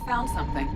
found something.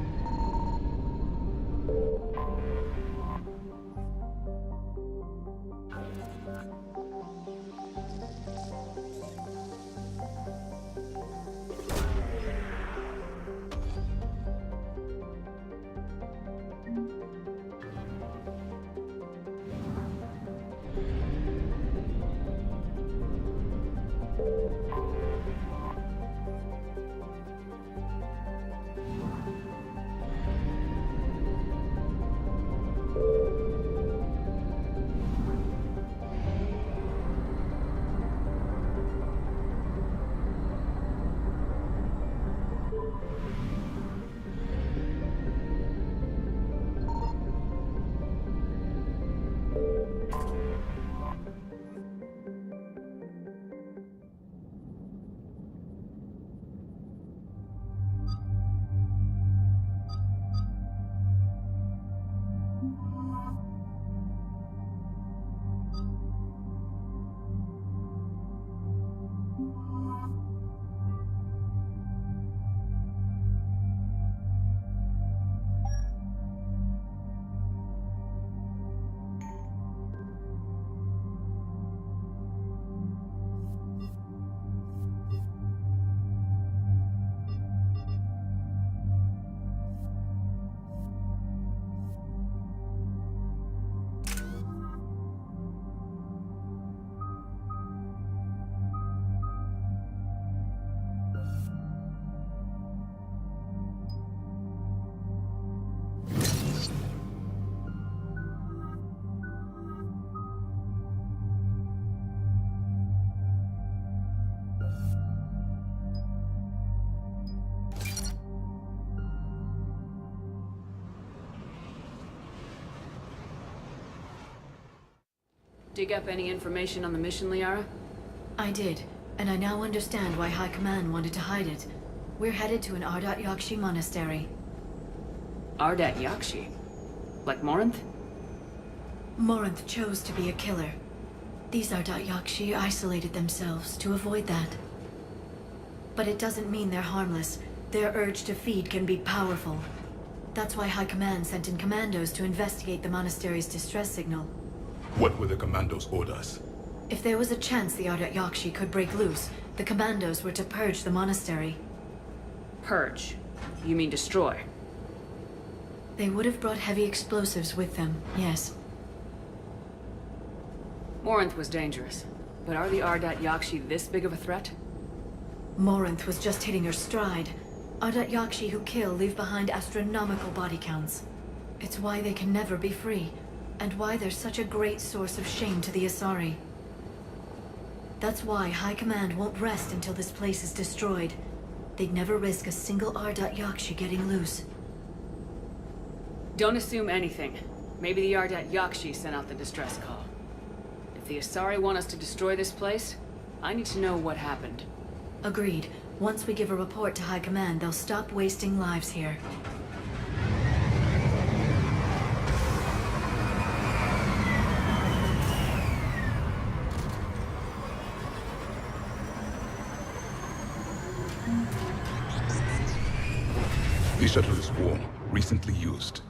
Dig up any information on the mission, Liara? I did, and I now understand why High Command wanted to hide it. We're headed to an Ardat-Yakshi monastery. Ardat-Yakshi? Like Morinth? Morinth chose to be a killer. These Ardat-Yakshi isolated themselves to avoid that. But it doesn't mean they're harmless. Their urge to feed can be powerful. That's why High Command sent in commandos to investigate the monastery's distress signal. What were the commandos' orders? If there was a chance the Ardat-Yakshi could break loose, the commandos were to purge the monastery. Purge? You mean destroy? They would have brought heavy explosives with them, yes. Morinth was dangerous, but are the Ardat-Yakshi this big of a threat? Morinth was just hitting her stride. Ardat-Yakshi who kill leave behind astronomical body counts. It's why they can never be free, and why they're such a great source of shame to the Asari. That's why High Command won't rest until this place is destroyed. They'd never risk a single Ardat-Yakshi getting loose. Don't assume anything. Maybe the Ardat-Yakshi sent out the distress call. If the Asari want us to destroy this place, I need to know what happened. Agreed. Once we give a report to High Command, they'll stop wasting lives here. The shuttle is warm, recently used.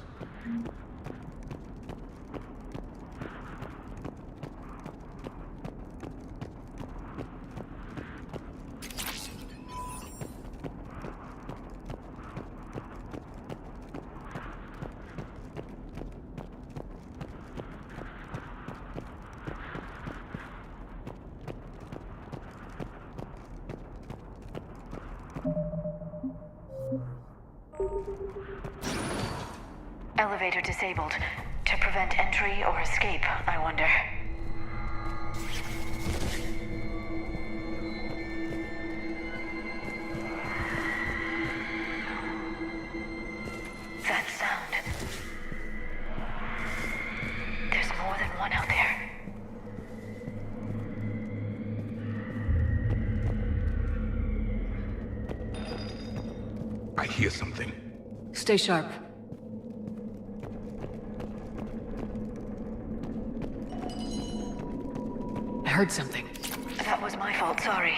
Elevator disabled. To prevent entry or escape, I wonder. That sound. There's more than one out there. I hear something. Stay sharp. I heard something. That was my fault, sorry.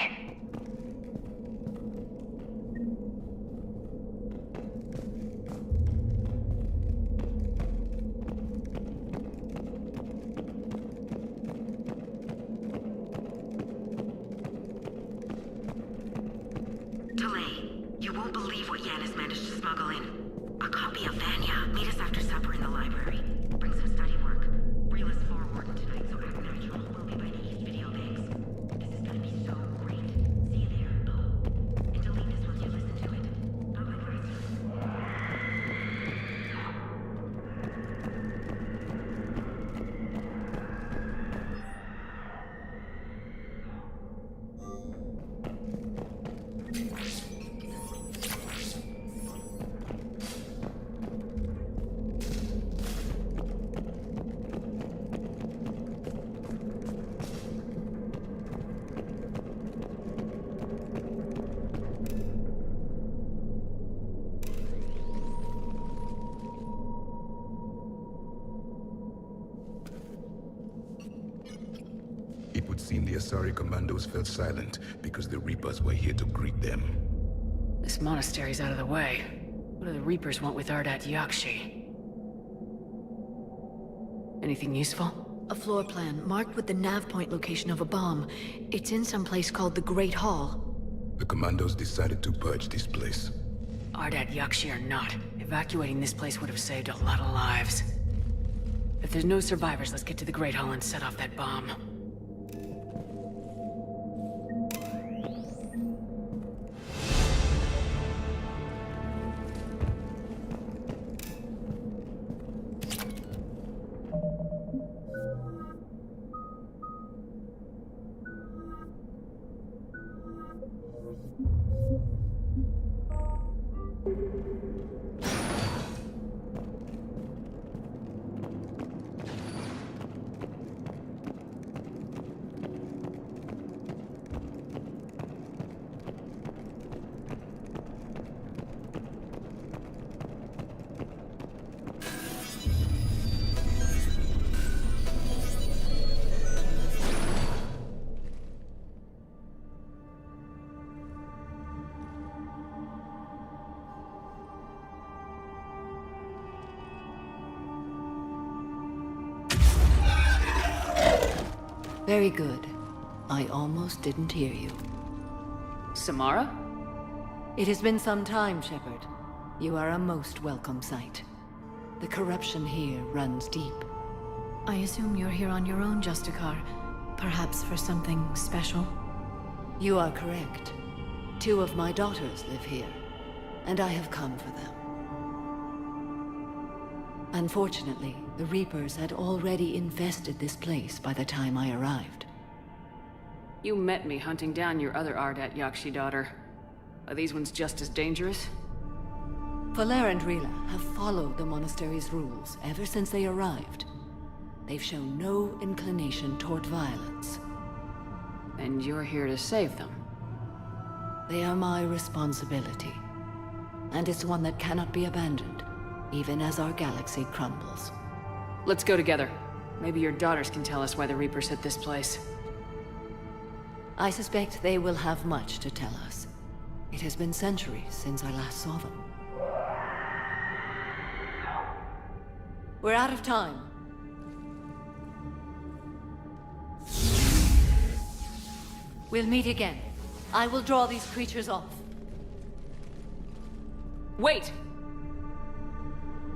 won't believe what Yan has managed to smuggle in. A copy of Vanya. Meet us after supper in the library. Bring some study work. Reel us forward tonight, so act natural. We'll be by the East video banks. This is gonna be so great. See you there. Oh, and delete this once you listen to it. Bye-bye, guys. It would seem the Asari commandos fell silent because the Reapers were here to greet them. This monastery's out of the way. What do the Reapers want with Ardat-Yakshi? Anything useful? A floor plan marked with the nav point location of a bomb. It's in some place called the Great Hall. The commandos decided to purge this place. Ardat-Yakshi or not, evacuating this place would have saved a lot of lives. If there's no survivors, let's get to the Great Hall and set off that bomb. Very good. I almost didn't hear you. Samara? It has been some time, Shepard. You are a most welcome sight. The corruption here runs deep. I assume you're here on your own, Justicar. Perhaps for something special? You are correct. 2 of my daughters live here, and I have come for them. Unfortunately, the Reapers had already infested this place by the time I arrived. You met me hunting down your other Ardat-Yakshi daughter. Are these ones just as dangerous? Falere and Rila have followed the monastery's rules ever since they arrived. They've shown no inclination toward violence. And you're here to save them? They are my responsibility. And it's one that cannot be abandoned, even as our galaxy crumbles. Let's go together. Maybe your daughters can tell us why the Reapers hit this place. I suspect they will have much to tell us. It has been centuries since I last saw them. We're out of time. We'll meet again. I will draw these creatures off. Wait!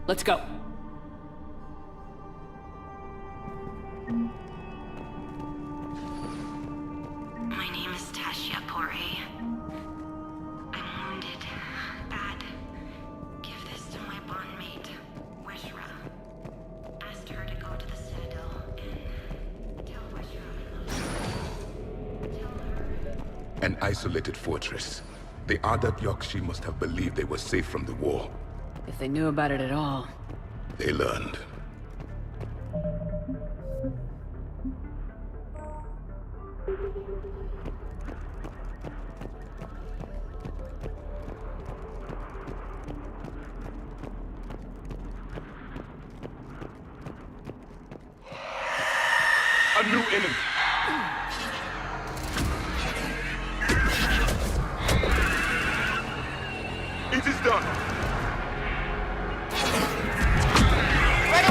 Let's go. My name is Tasha Pore. I'm wounded. Bad. Give this to my bondmate, Weshra. Asked her to go to the Citadel and tell Weshra I love her. Tell her... An isolated fortress. The Ardat-Yakshi must have believed they were safe from the war. If they knew about it at all. They learned. A new enemy! It is done! Ready!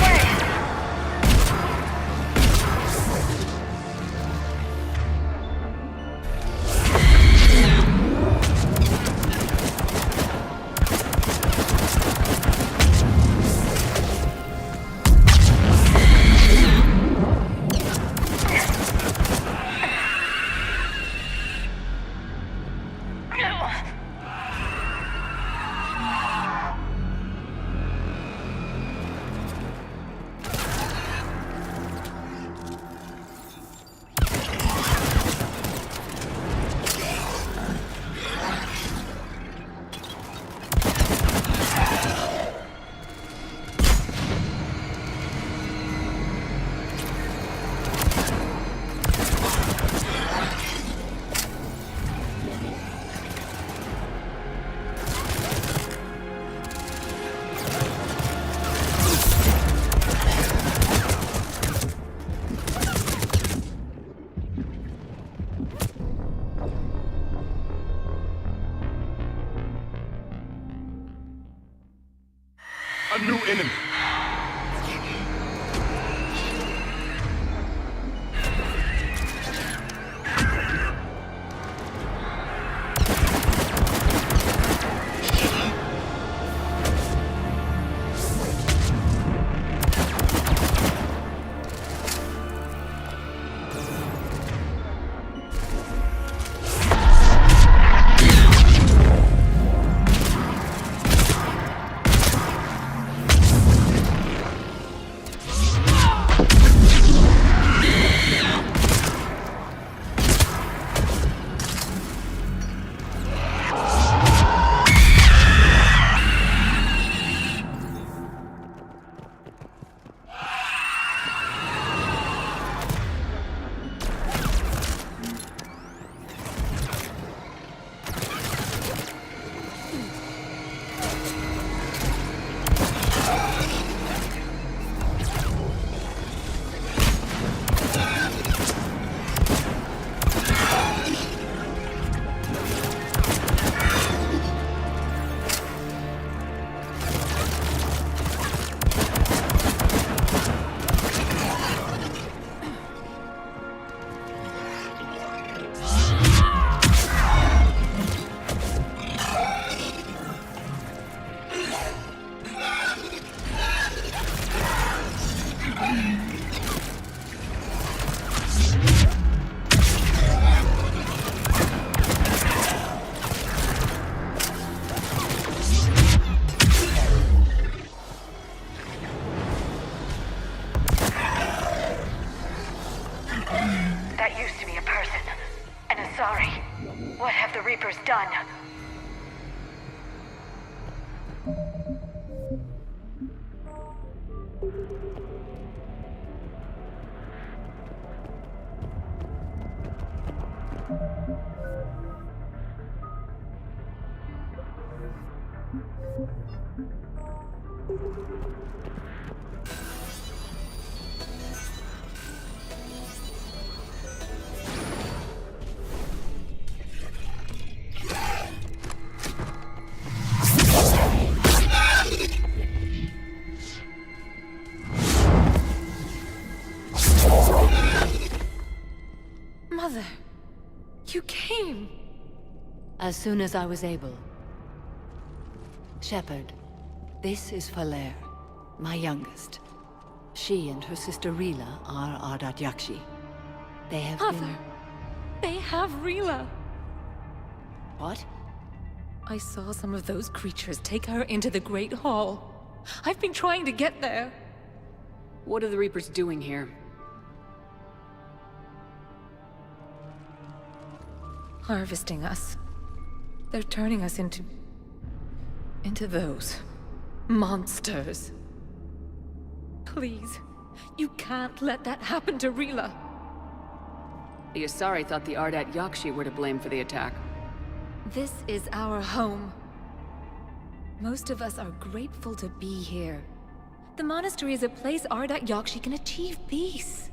A new enemy. That used to be a person. And a sorry. What have the Reapers done? Mother, you came. As soon as I was able. Shepard, this is Falere, my youngest. She and her sister Rila are Ardat-Yakshi. They have Mother, they have Rila. What? I saw some of those creatures take her into the Great Hall. I've been trying to get there. What are the Reapers doing here? Harvesting us. They're turning us into those monsters. Please, you can't let that happen to Rila. The Asari thought the Ardat-Yakshi were to blame for the attack. This is our home. Most of us are grateful to be here. The monastery is a place Ardat-Yakshi can achieve peace.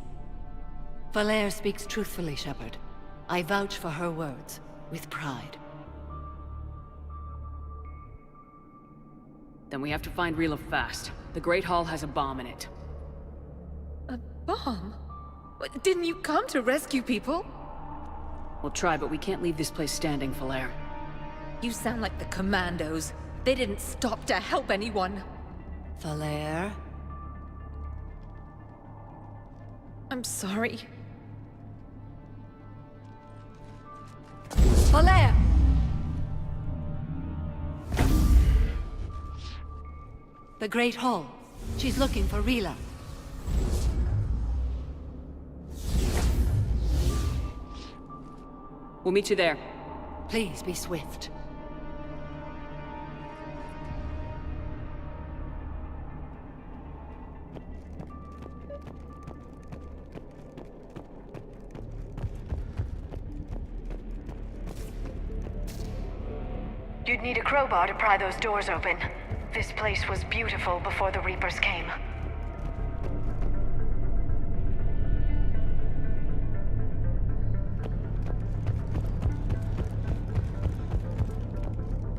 Falere speaks truthfully, Shepard. I vouch for her words, with pride. Then we have to find Rila fast. The Great Hall has a bomb in it. A bomb? What, didn't you come to rescue people? We'll try, but we can't leave this place standing, Falere. You sound like the Commandos. They didn't stop to help anyone. Falere? I'm sorry. Falere! The Great Hall. She's looking for Rila. We'll meet you there. Please be swift. You'd need a crowbar to pry those doors open. This place was beautiful before the Reapers came.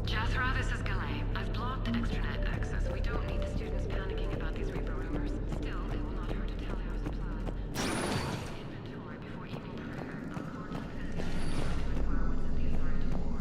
Jethro, this is Galay. I've blocked the extranet access. We don't need the students panicking about these Reaper rumors. Still, it will not hurt to tally our supplies. Inventory before evening prayer. Our core access is to inquire what's in the assigned floor.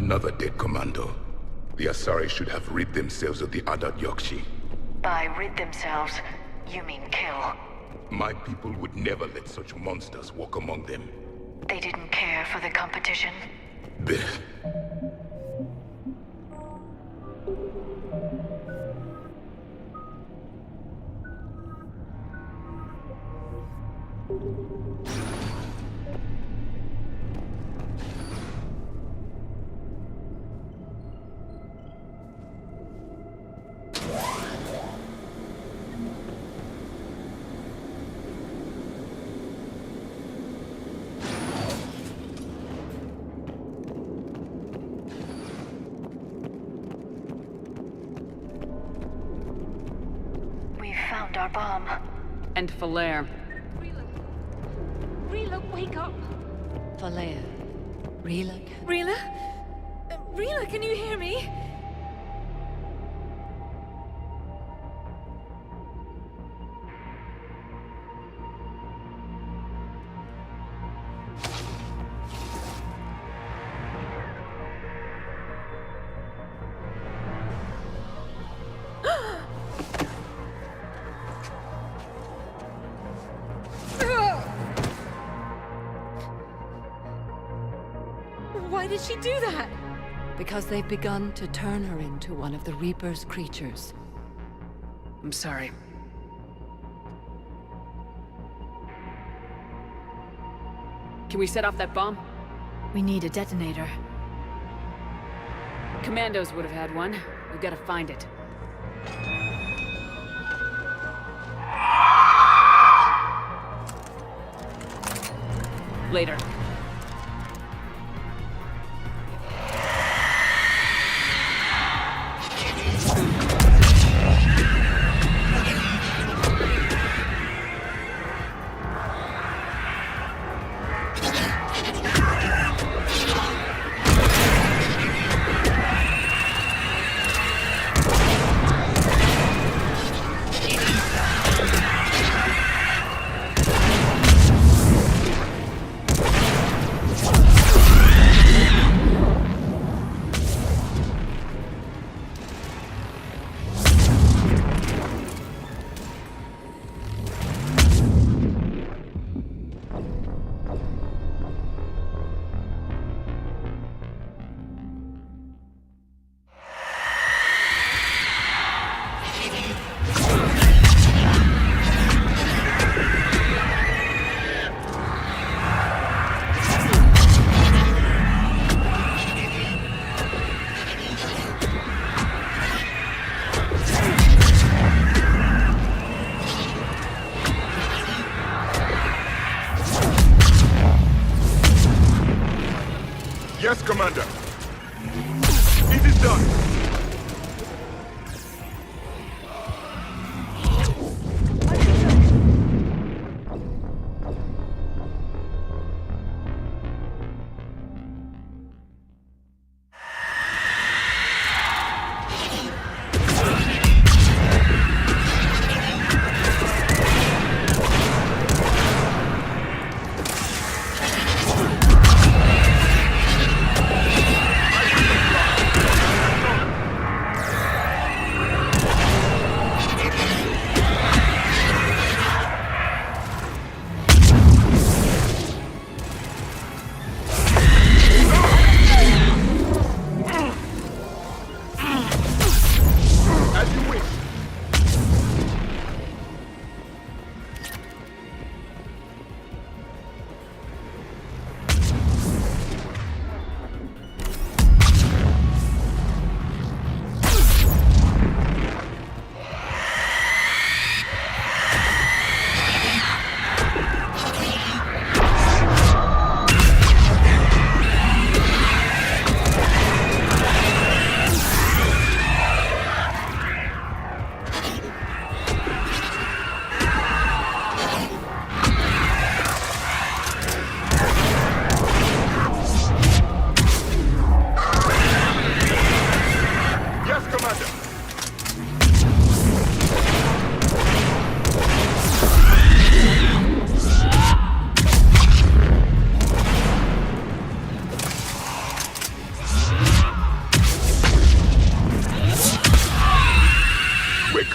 Another dead commando. The Asari should have rid themselves of the Ardat-Yakshi. By rid themselves, you mean kill. My people would never let such monsters walk among them. They didn't care for the competition? Blech. We found our bomb. And Falere. Rila, wake up! Falea. Rila? Rila? Rila, can you hear me? Why did she do that? Because they've begun to turn her into one of the Reaper's creatures. I'm sorry. Can we set off that bomb? We need a detonator. Commandos would have had one. We've got to find it. Later.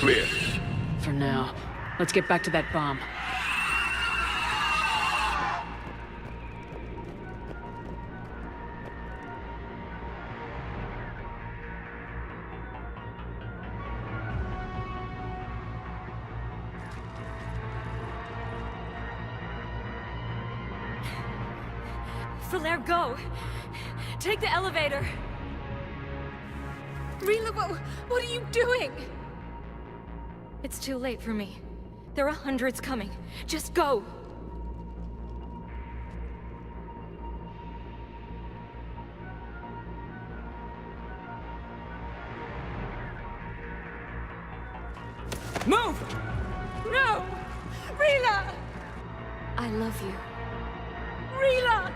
clear. For now. Let's get back to that bomb. Flair, go! Take the elevator! Rila, what are you doing? It's too late for me. There are hundreds coming. Just go! Move! No! Rila! I love you. Rila!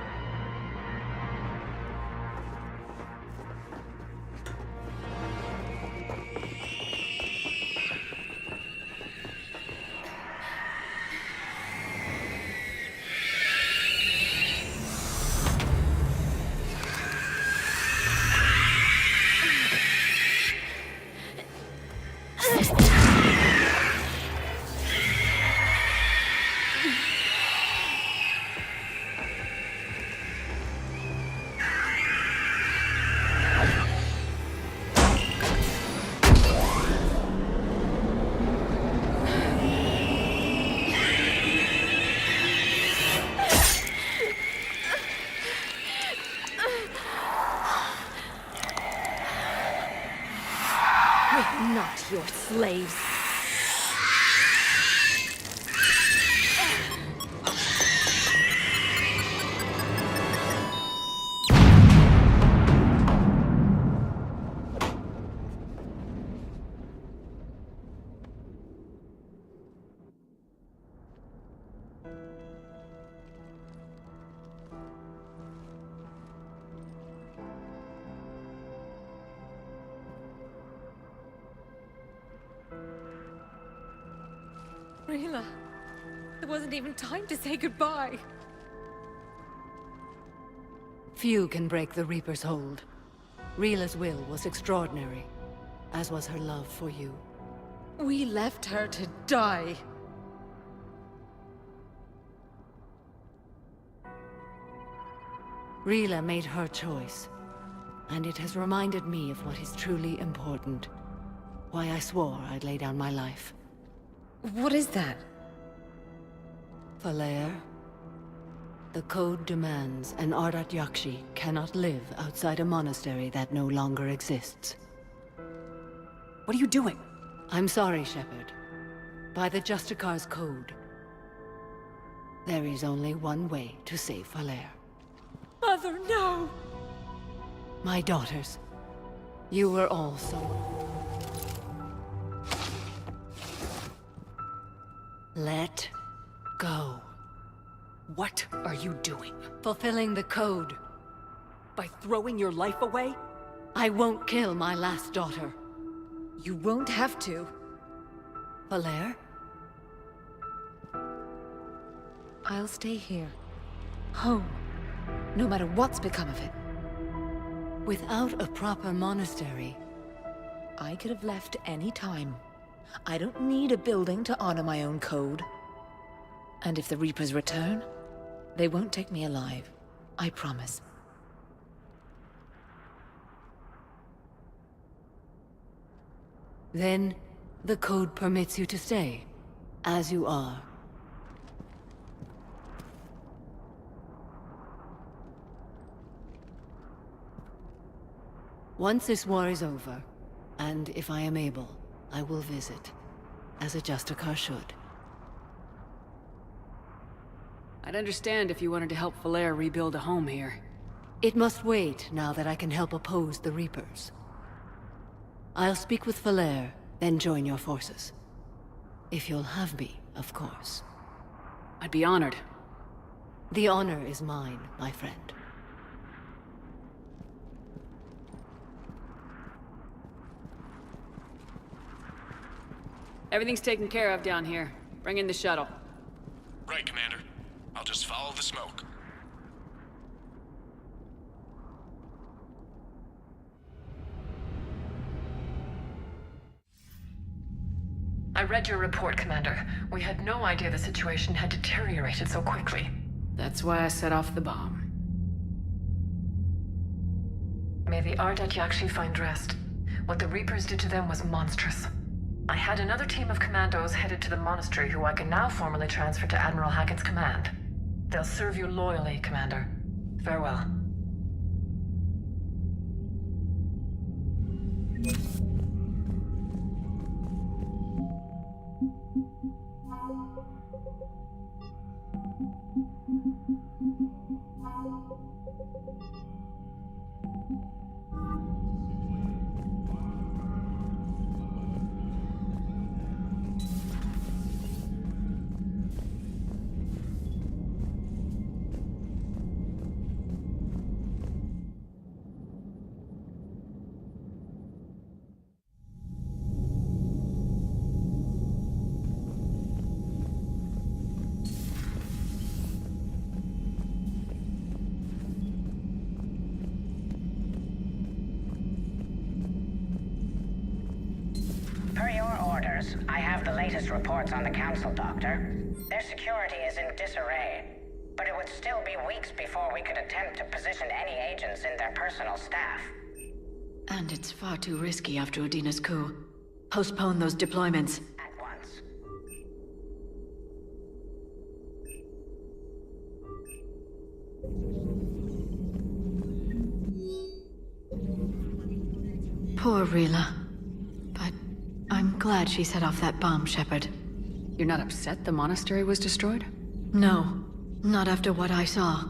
We're not your slaves. Rila, there wasn't even time to say goodbye. Few can break the Reaper's hold. Rila's will was extraordinary, as was her love for you. We left her to die. Rila made her choice, and it has reminded me of what is truly important. Why I swore I'd lay down my life. What is that? Falair, the code demands an Ardat-Yakshi cannot live outside a monastery that no longer exists. What are you doing? I'm sorry, Shepard. By the Justicar's code, there is only one way to save Falair. Mother, no! My daughters, you were all so... Let go. What are you doing? Fulfilling the code. By throwing your life away? I won't kill my last daughter. You won't have to. Falair? I'll stay here. Home. No matter what's become of it. Without a proper monastery, I could have left any time. I don't need a building to honor my own code. And if the Reapers return, they won't take me alive. I promise. then the code permits you to stay, as you are. Once this war is over, and if I am able, I will visit, as a Justicar should. I'd understand if you wanted to help Falair rebuild a home here. It must wait now that I can help oppose the Reapers. I'll speak with Falair, then join your forces. If you'll have me, of course. I'd be honored. The honor is mine, my friend. Everything's taken care of down here. Bring in the shuttle. Right, Commander. I'll just follow the smoke. I read your report, Commander. We had no idea the situation had deteriorated so quickly. That's why I set off the bomb. May the Ardat-Yakshi find rest. What the Reapers did to them was monstrous. I had another team of commandos headed to the monastery who I can now formally transfer to Admiral Hackett's command. They'll serve you loyally, Commander. Farewell. Per your orders, I have the latest reports on the Council, Doctor. Their security is in disarray, but it would still be weeks before we could attempt to position any agents in their personal staff. And it's far too risky after Udina's coup. Postpone those deployments. At once. Poor Rila. But I'm glad she set off that bomb, Shepard. You're not upset the monastery was destroyed? No, not after what I saw.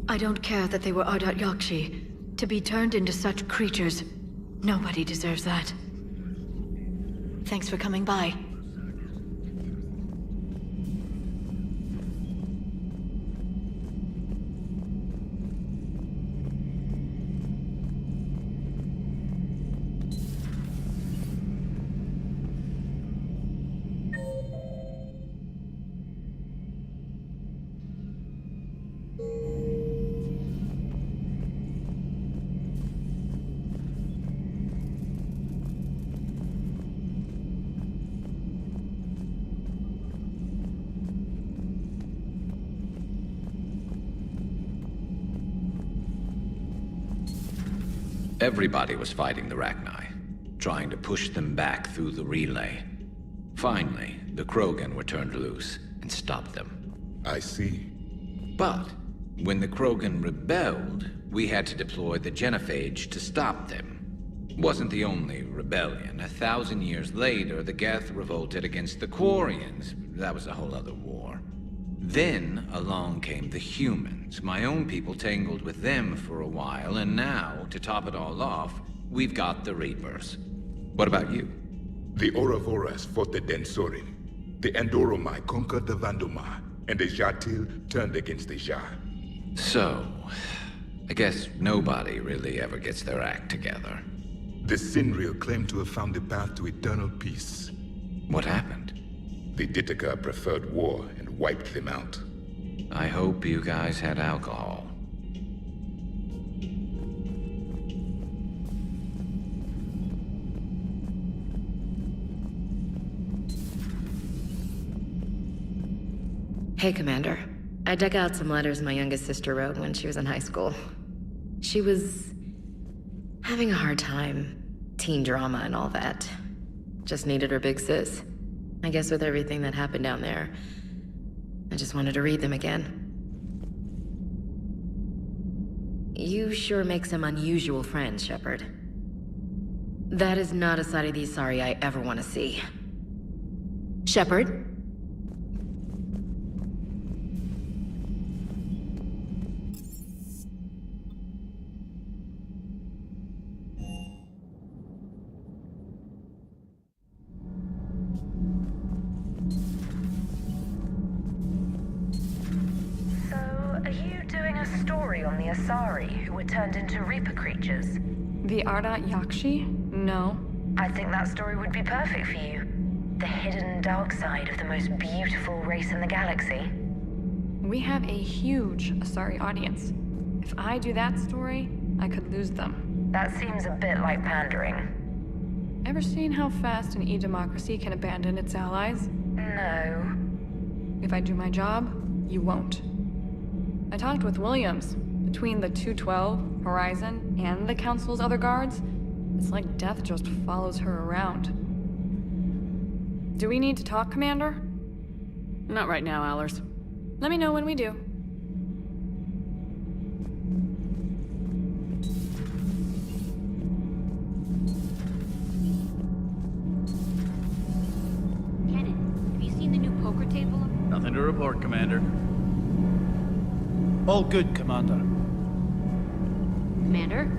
I don't care that they were Ardat-Yakshi. To be turned into such creatures, nobody deserves that. Thanks for coming by. Everybody was fighting the Rachni, trying to push them back through the relay. Finally, the Krogan were turned loose and stopped them. I see. But when the Krogan rebelled, we had to deploy the genophage to stop them. Wasn't the only rebellion. 1,000 years later, the Geth revolted against the Quarians. That was a whole other war. Then along came the humans. My own people tangled with them for a while, and now, to top it all off, we've got the Reapers. What about you? The Ouroboros fought the Densorin. The Andoromai conquered the Vandomar, and the Jatil turned against the Jar. So, I guess nobody really ever gets their act together. The Sinreal claimed to have found the path to eternal peace. What happened? The Ditaka preferred war and wiped them out. I hope you guys had alcohol. Hey, Commander. I dug out some letters my youngest sister wrote when she was in high school. She was having a hard time. Teen drama and all that. Just needed her big sis. I guess with everything that happened down there, I just wanted to read them again. You sure make some unusual friends, Shepard. That is not a side of the Asari I ever want to see. Shepard? Asari, who were turned into Reaper creatures. The Ardat-Yakshi? No. I think that story would be perfect for you. The hidden dark side of the most beautiful race in the galaxy. We have a huge Asari audience. If I do that story, I could lose them. That seems a bit like pandering. Ever seen how fast an e-democracy can abandon its allies? No. If I do my job, you won't. I talked with Williams. Between the 212, Horizon, and the Council's other guards, it's like death just follows her around. Do we need to talk, Commander? Not right now, Allers. Let me know when we do. Have you seen the new poker table? Nothing to report, Commander. All good, Commander. Commander?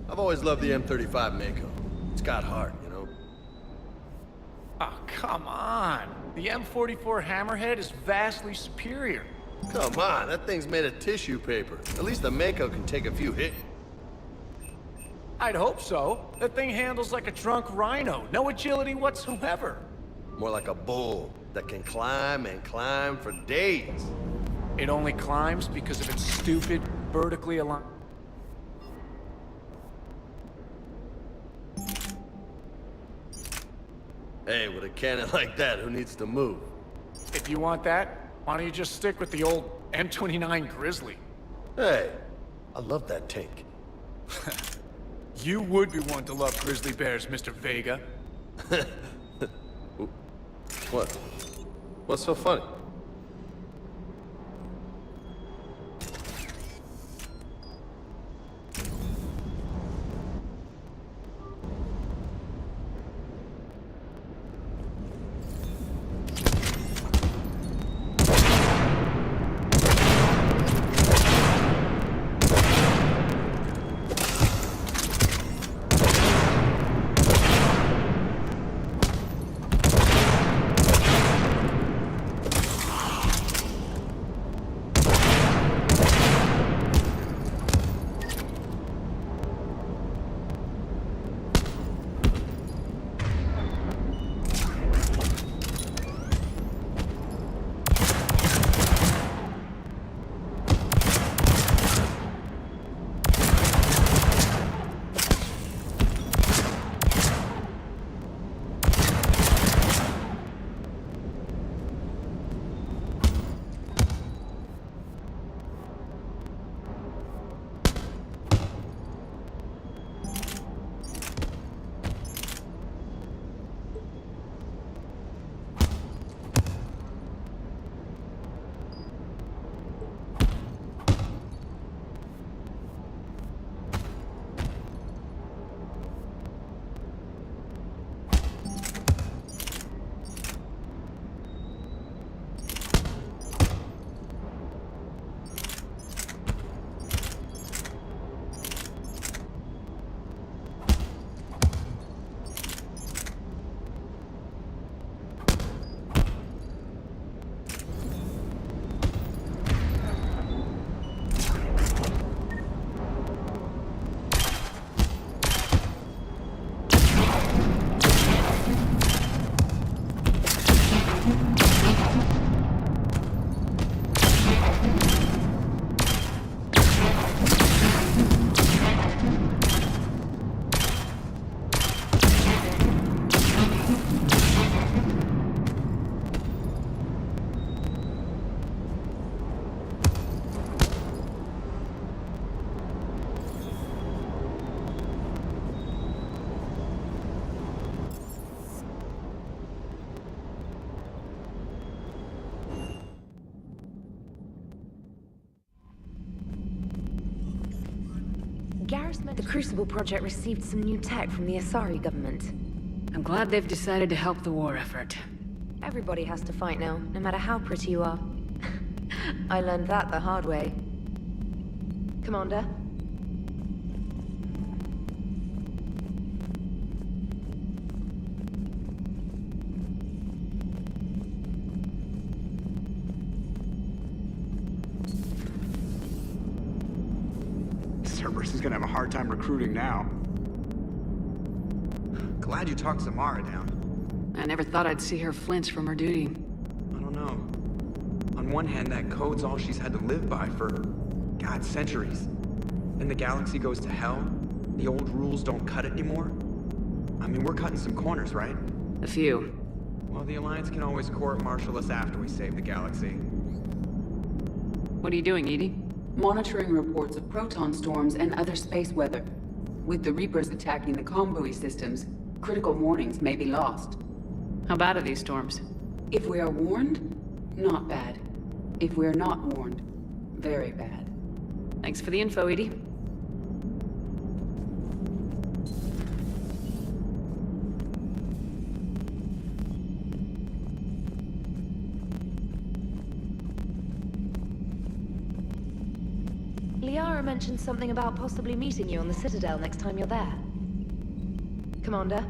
I've always loved the M35 Mako. It's got heart, you know? Oh, come on. The M44 Hammerhead is vastly superior. Come on, that thing's made of tissue paper. At least the Mako can take a few hits. I'd hope so. That thing handles like a drunk rhino. No agility whatsoever. More like a bull that can climb and climb for days. It only climbs because of its stupid, vertically aligned... Hey, with a cannon like that, who needs to move? If you want that, why don't you just stick with the old M29 Grizzly? Hey, I love that tank. You would be one to love grizzly bears, Mr. Vega. What? What's so funny? The Crucible project received some new tech from the Asari government. I'm glad they've decided to help the war effort. Everybody has to fight now, no matter how pretty you are. I learned that the hard way. Commander? Cerberus is gonna have a hard time recruiting now. Glad you talked Samara down. I never thought I'd see her flinch from her duty. I don't know. On one hand, that code's all she's had to live by for, God, centuries. Then the galaxy goes to hell. The old rules don't cut it anymore. I mean, we're cutting some corners, right? A few. Well, the Alliance can always court-martial us after we save the galaxy. What are you doing, Edie? Monitoring reports of proton storms and other space weather. With the Reapers attacking the comm buoy systems, critical warnings may be lost. How bad are these storms? If we are warned, not bad. If we're not warned, very bad. Thanks for the info, Edie. Liara mentioned something about possibly meeting you on the Citadel next time you're there. Commander?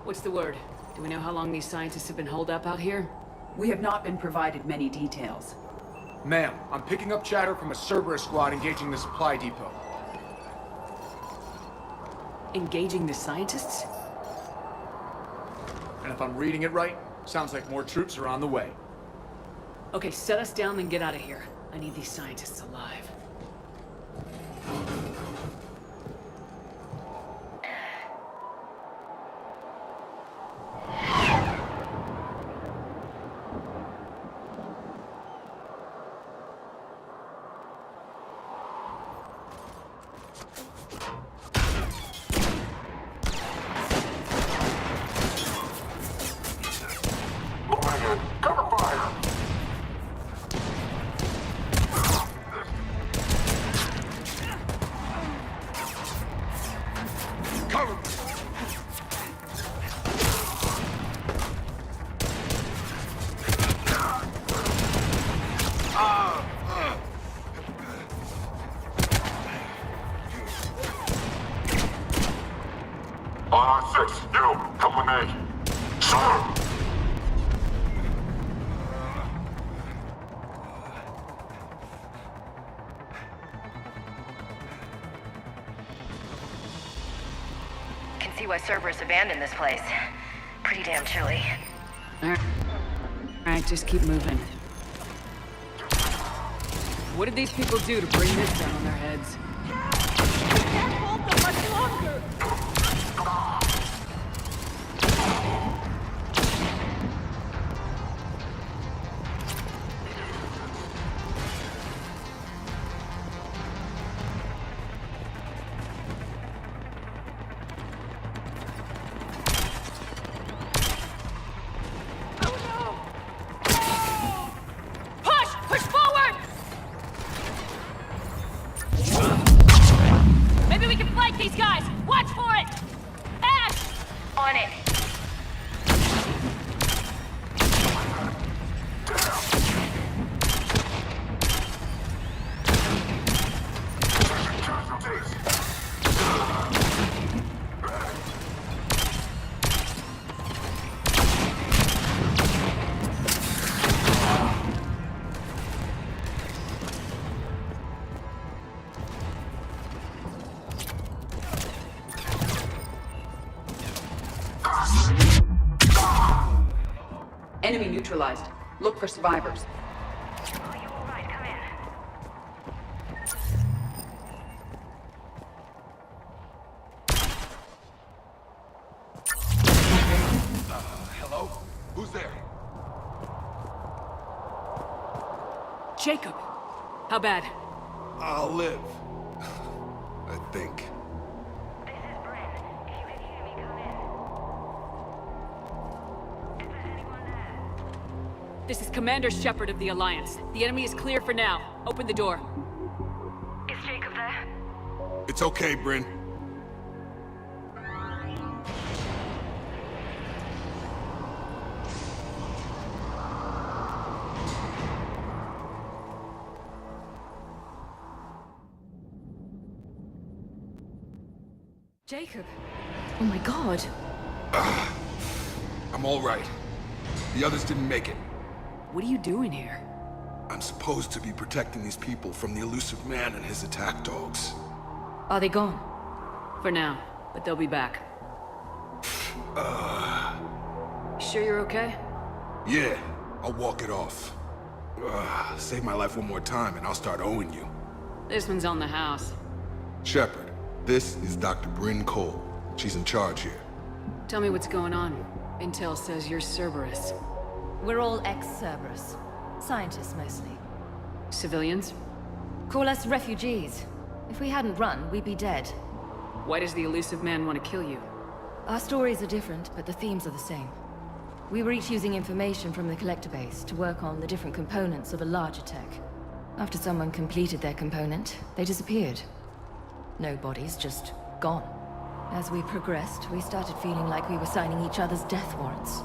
What's the word? Do we know how long these scientists have been holed up out here? We have not been provided many details. Ma'am, I'm picking up chatter from a Cerberus squad engaging the supply depot. Engaging the scientists? And if I'm reading it right, sounds like more troops are on the way. Okay, set us down, then get out of here. I need these scientists alive. See why Cerberus abandoned this place. Pretty damn chilly. Alright, just keep moving. What did these people do to bring this down on their heads? Can't hold them much longer! Enemy neutralized. Look for survivors. Hello? Who's there? Jacob! How bad? I'll live. I think. This is Commander Shepard of the Alliance. The enemy is clear for now. Open the door. Is Jacob there? It's okay, Bryn. Jacob! Oh my god. I'm all right. The others didn't make it. What are you doing here? I'm supposed to be protecting these people from the elusive man and his attack dogs. Are they gone? For now, but they'll be back. Sure you're okay? Yeah, I'll walk it off. Save my life one more time and I'll start owing you. This one's on the house. Shepard, this is Dr. Bryn Cole. She's in charge here. Tell me what's going on. Intel says you're Cerberus. We're all ex-Cerberus. Scientists, mostly. Civilians? Call us refugees. If we hadn't run, we'd be dead. Why does the elusive man want to kill you? Our stories are different, but the themes are the same. We were each using information from the collector base to work on the different components of a larger tech. After someone completed their component, they disappeared. No bodies, just gone. As we progressed, we started feeling like we were signing each other's death warrants.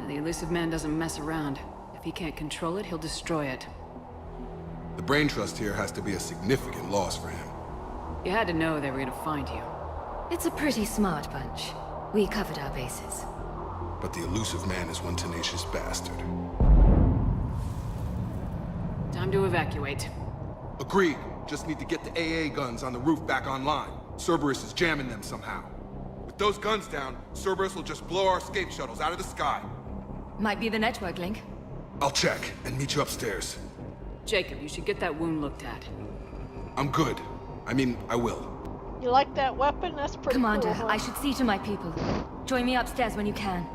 The elusive man doesn't mess around. If he can't control it, he'll destroy it. The brain trust here has to be a significant loss for him. You had to know they were gonna find you. It's a pretty smart bunch. We covered our bases. But the elusive man is one tenacious bastard. Time to evacuate. Agreed. Just need to get the AA guns on the roof back online. Cerberus is jamming them somehow. With those guns down, Cerberus will just blow our escape shuttles out of the sky. Might be the network link. I'll check and meet you upstairs. Jacob, you should get that wound looked at. I'm good. I mean, I will. You like that weapon? That's pretty Commander, cool, huh? I should see to my people. Join me upstairs when you can.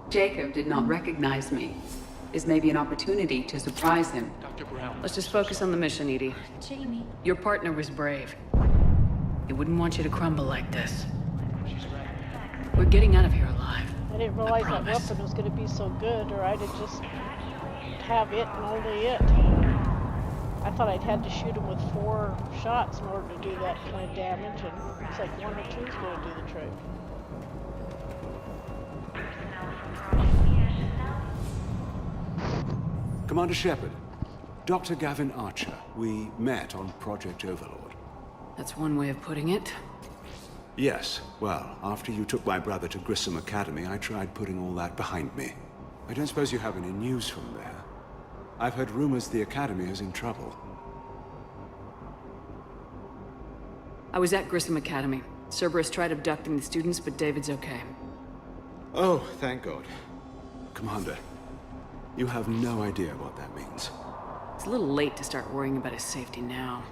Jacob did not recognize me. Is maybe an opportunity to surprise him. Dr. Brown. Let's just focus on the mission, Edie. Jamie. Your partner was brave. He wouldn't want you to crumble like this. We're getting out of here alive. I didn't realize that weapon was going to be so good, or I'd have just have it and only it. I thought I'd had to shoot him with 4 shots in order to do that kind of damage, and it's like 1 or 2 is going to do the trick. Commander Shepard, Dr. Gavin Archer. We met on Project Overlord. That's one way of putting it. Yes, well, after you took my brother to Grissom Academy, I tried putting all that behind me. I don't suppose you have any news from there. I've heard rumors the Academy is in trouble. I was at Grissom Academy. Cerberus tried abducting the students, but David's okay. Oh, thank God. Commander, you have no idea what that means. It's a little late to start worrying about his safety now.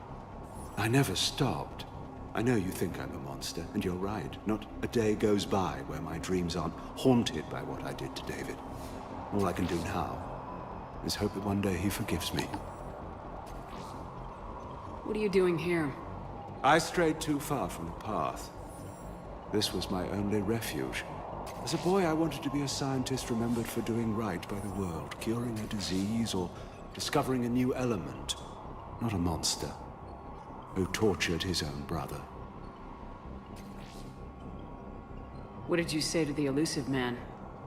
I never stopped. I know you think I'm a monster, and you're right. Not a day goes by where my dreams aren't haunted by what I did to David. All I can do now is hope that one day he forgives me. What are you doing here? I strayed too far from the path. This was my only refuge. As a boy, I wanted to be a scientist remembered for doing right by the world, curing a disease or discovering a new element. Not a monster who tortured his own brother. What did you say to the elusive man?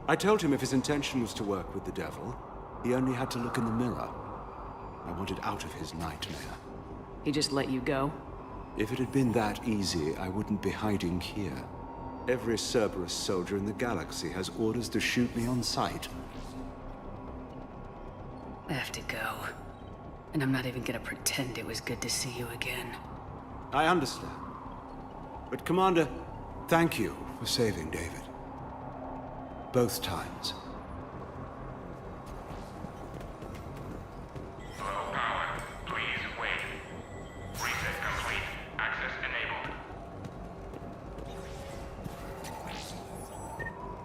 I told him if his intention was to work with the devil, he only had to look in the mirror. I wanted out of his nightmare. He just let you go? If it had been that easy, I wouldn't be hiding here. Every Cerberus soldier in the galaxy has orders to shoot me on sight. I have to go. And I'm not even gonna pretend it was good to see you again. I understand. But Commander, thank you for saving David. Both times. Low power. Please wait. Reset complete. Access enabled.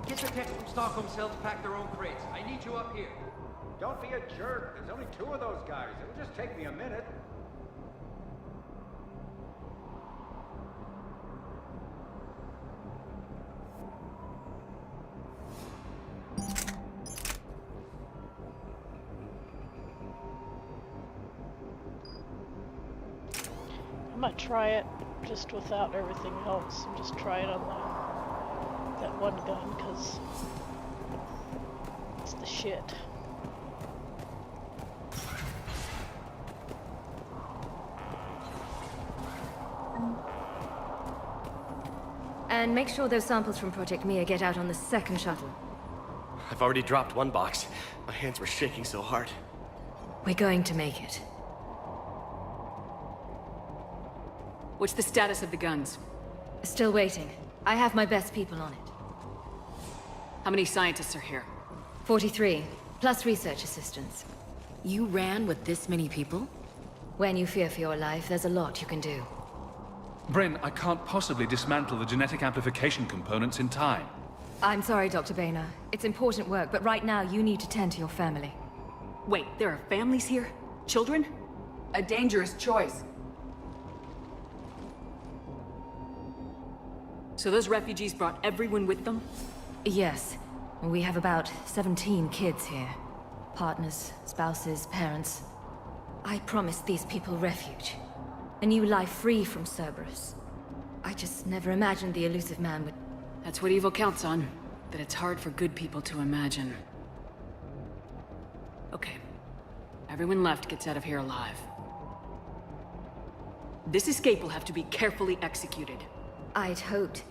Get the techs from Stockholm Cell to pack their own crates. I need you up here. Don't be a jerk. There's only 2 of those guys. It'll just take me a minute. I might try it just without everything else and just try it on that one gun, because it's the shit. And make sure those samples from Project Mia get out on the second shuttle. I've already dropped 1 box. My hands were shaking so hard. We're going to make it. What's the status of the guns? Still waiting. I have my best people on it. How many scientists are here? 43, plus research assistants. You ran with this many people? When you fear for your life, there's a lot you can do. Bryn, I can't possibly dismantle the genetic amplification components in time. I'm sorry, Dr. Boehner. It's important work, but right now you need to tend to your family. Wait, there are families here? Children? A dangerous choice. So those refugees brought everyone with them? Yes. We have about 17 kids here. Partners, spouses, parents. I promised these people refuge. A new life free from Cerberus. I just never imagined the elusive man would... That's what evil counts on. That it's hard for good people to imagine. Okay. Everyone left gets out of here alive. This escape will have to be carefully executed. I'd hoped.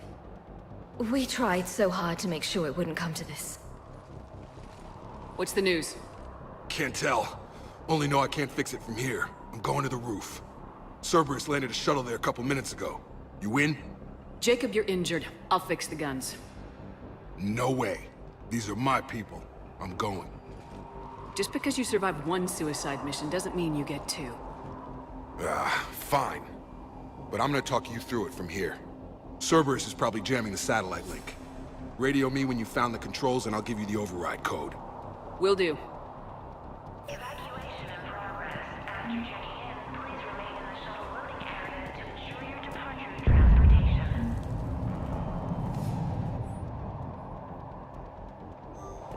We tried so hard to make sure it wouldn't come to this. What's the news? Can't tell. Only know I can't fix it from here. I'm going to the roof. Cerberus landed a shuttle there a couple minutes ago. You in? Jacob, you're injured. I'll fix the guns. No way. These are my people. I'm going. Just because you survived one suicide mission doesn't mean you get two. Fine. But I'm gonna talk you through it from here. Cerberus is probably jamming the satellite link. Radio me when you found the controls and I'll give you the override code. Will do. Evacuation in progress. After checking in, please remain in the shuttle loading area to ensure your departure and transportation.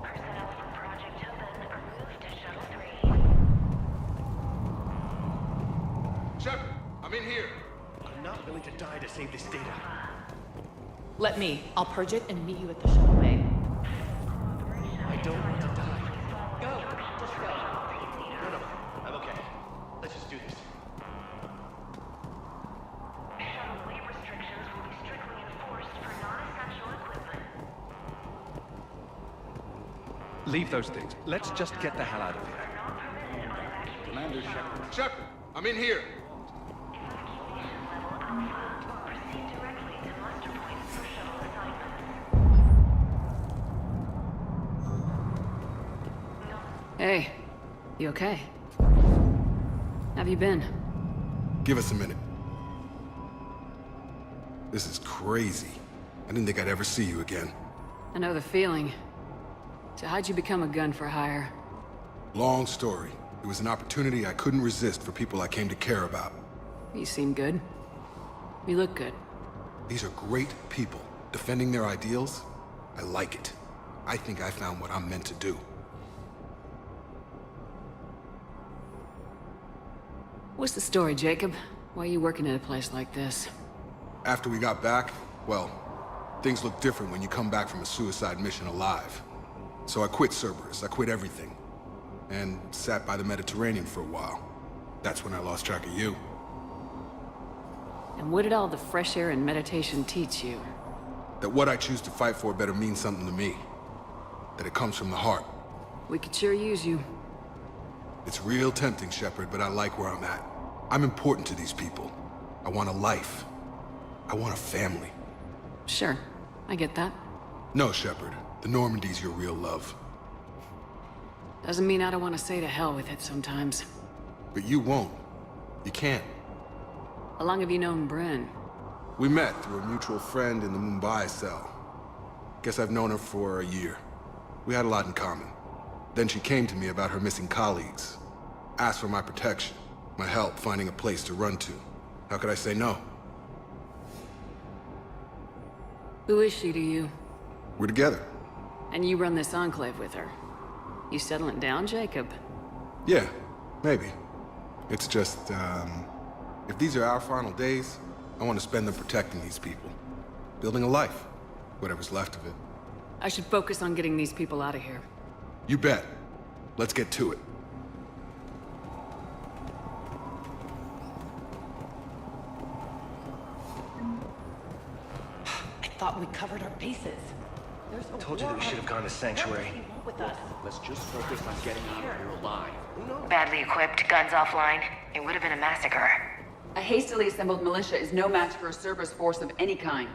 Personnel from Project Tobin are moved to Shuttle 3. Shepard, I'm in here. I'm not willing to die to save this data. Let me. I'll purge it and meet you at the shuttle bay. I don't want to die. Go! Just go. No, I'm okay. Let's just do this. Shuttle weight restrictions will be strictly enforced for non-essential equipment. Leave those things. Let's just get the hell out of here. Commander Shepard. Shepard, I'm in here. Evacuation level Alpha. Proceed directly to muster points for shuttle assignments. Hey, you okay? Have you been? Give us a minute. This is crazy. I didn't think I'd ever see you again. I know the feeling. So how'd you become a gun for hire? Long story. It was an opportunity I couldn't resist for people I came to care about. You seem good. You look good. These are great people. Defending their ideals, I like it. I think I found what I'm meant to do. What's the story, Jacob? Why are you working at a place like this? After we got back, well, things look different when you come back from a suicide mission alive. So I quit Cerberus, I quit everything. And sat by the Mediterranean for a while. That's when I lost track of you. And what did all the fresh air and meditation teach you? That what I choose to fight for better mean something to me. That it comes from the heart. We could sure use you. It's real tempting, Shepard, but I like where I'm at. I'm important to these people. I want a life. I want a family. Sure, I get that. No, Shepard. The Normandy's your real love. Doesn't mean I don't want to say to hell with it sometimes. But you won't. You can't. How long have you known Bryn? We met through a mutual friend in the Mumbai cell. Guess I've known her for a year. We had a lot in common. Then she came to me about her missing colleagues. Asked for my protection, my help finding a place to run to. How could I say no? Who is she to you? We're together. And you run this enclave with her. You settling down, Jacob? Yeah, maybe. It's just, if these are our final days, I want to spend them protecting these people. Building a life. Whatever's left of it. I should focus on getting these people out of here. You bet. Let's get to it. I thought we covered our bases. There's a Told you that we should have gone to Sanctuary. with us. Let's just focus on getting out of here alive. Badly equipped, guns offline. It would have been a massacre. A hastily assembled militia is no match for a Cerberus force of any kind.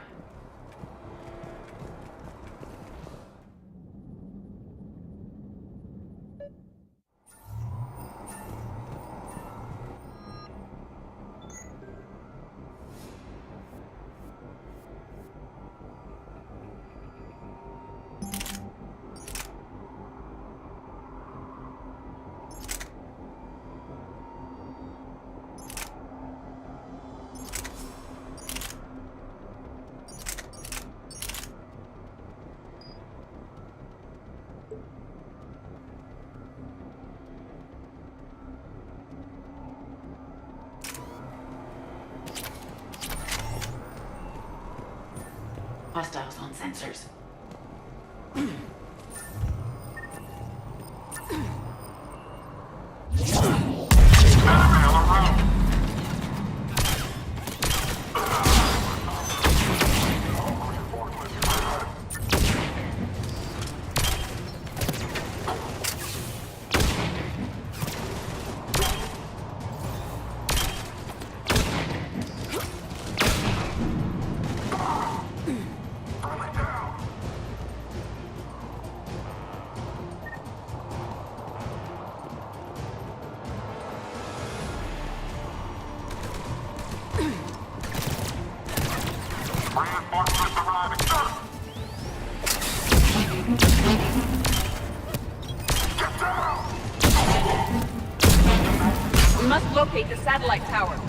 Hostiles on sensors. We must locate the satellite tower.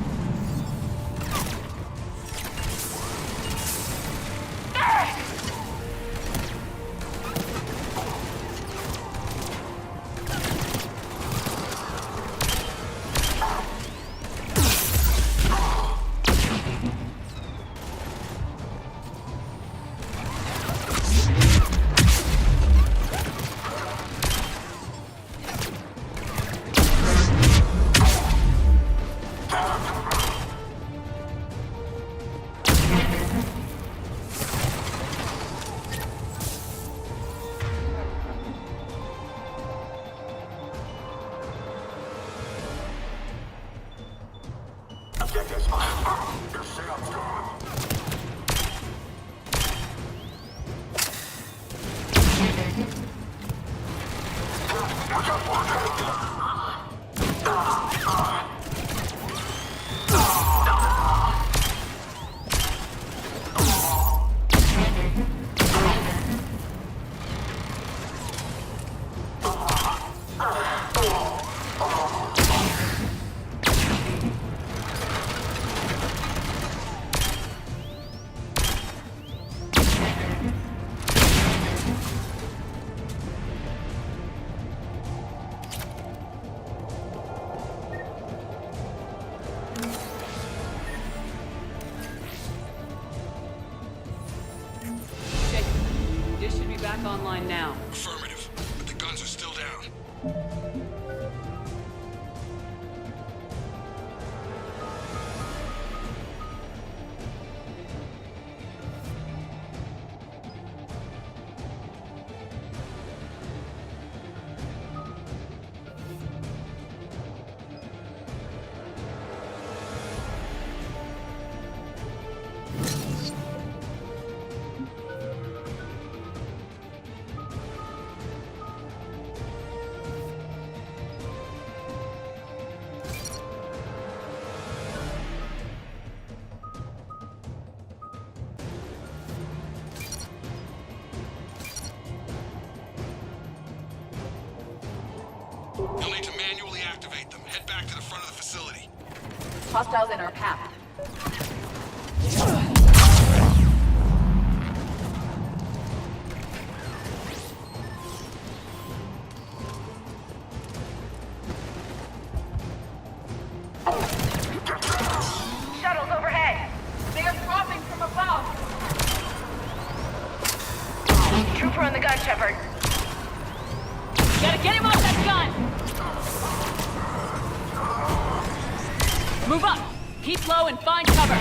Back online now. Affirmative, but the guns are still down. You'll need to manually activate them. Head back to the front of the facility. Hostiles in our path. Shuttles overhead. They are dropping from above. Trooper on the gun, Shepard. Gotta get him off that gun! Move up! Keep low and find cover!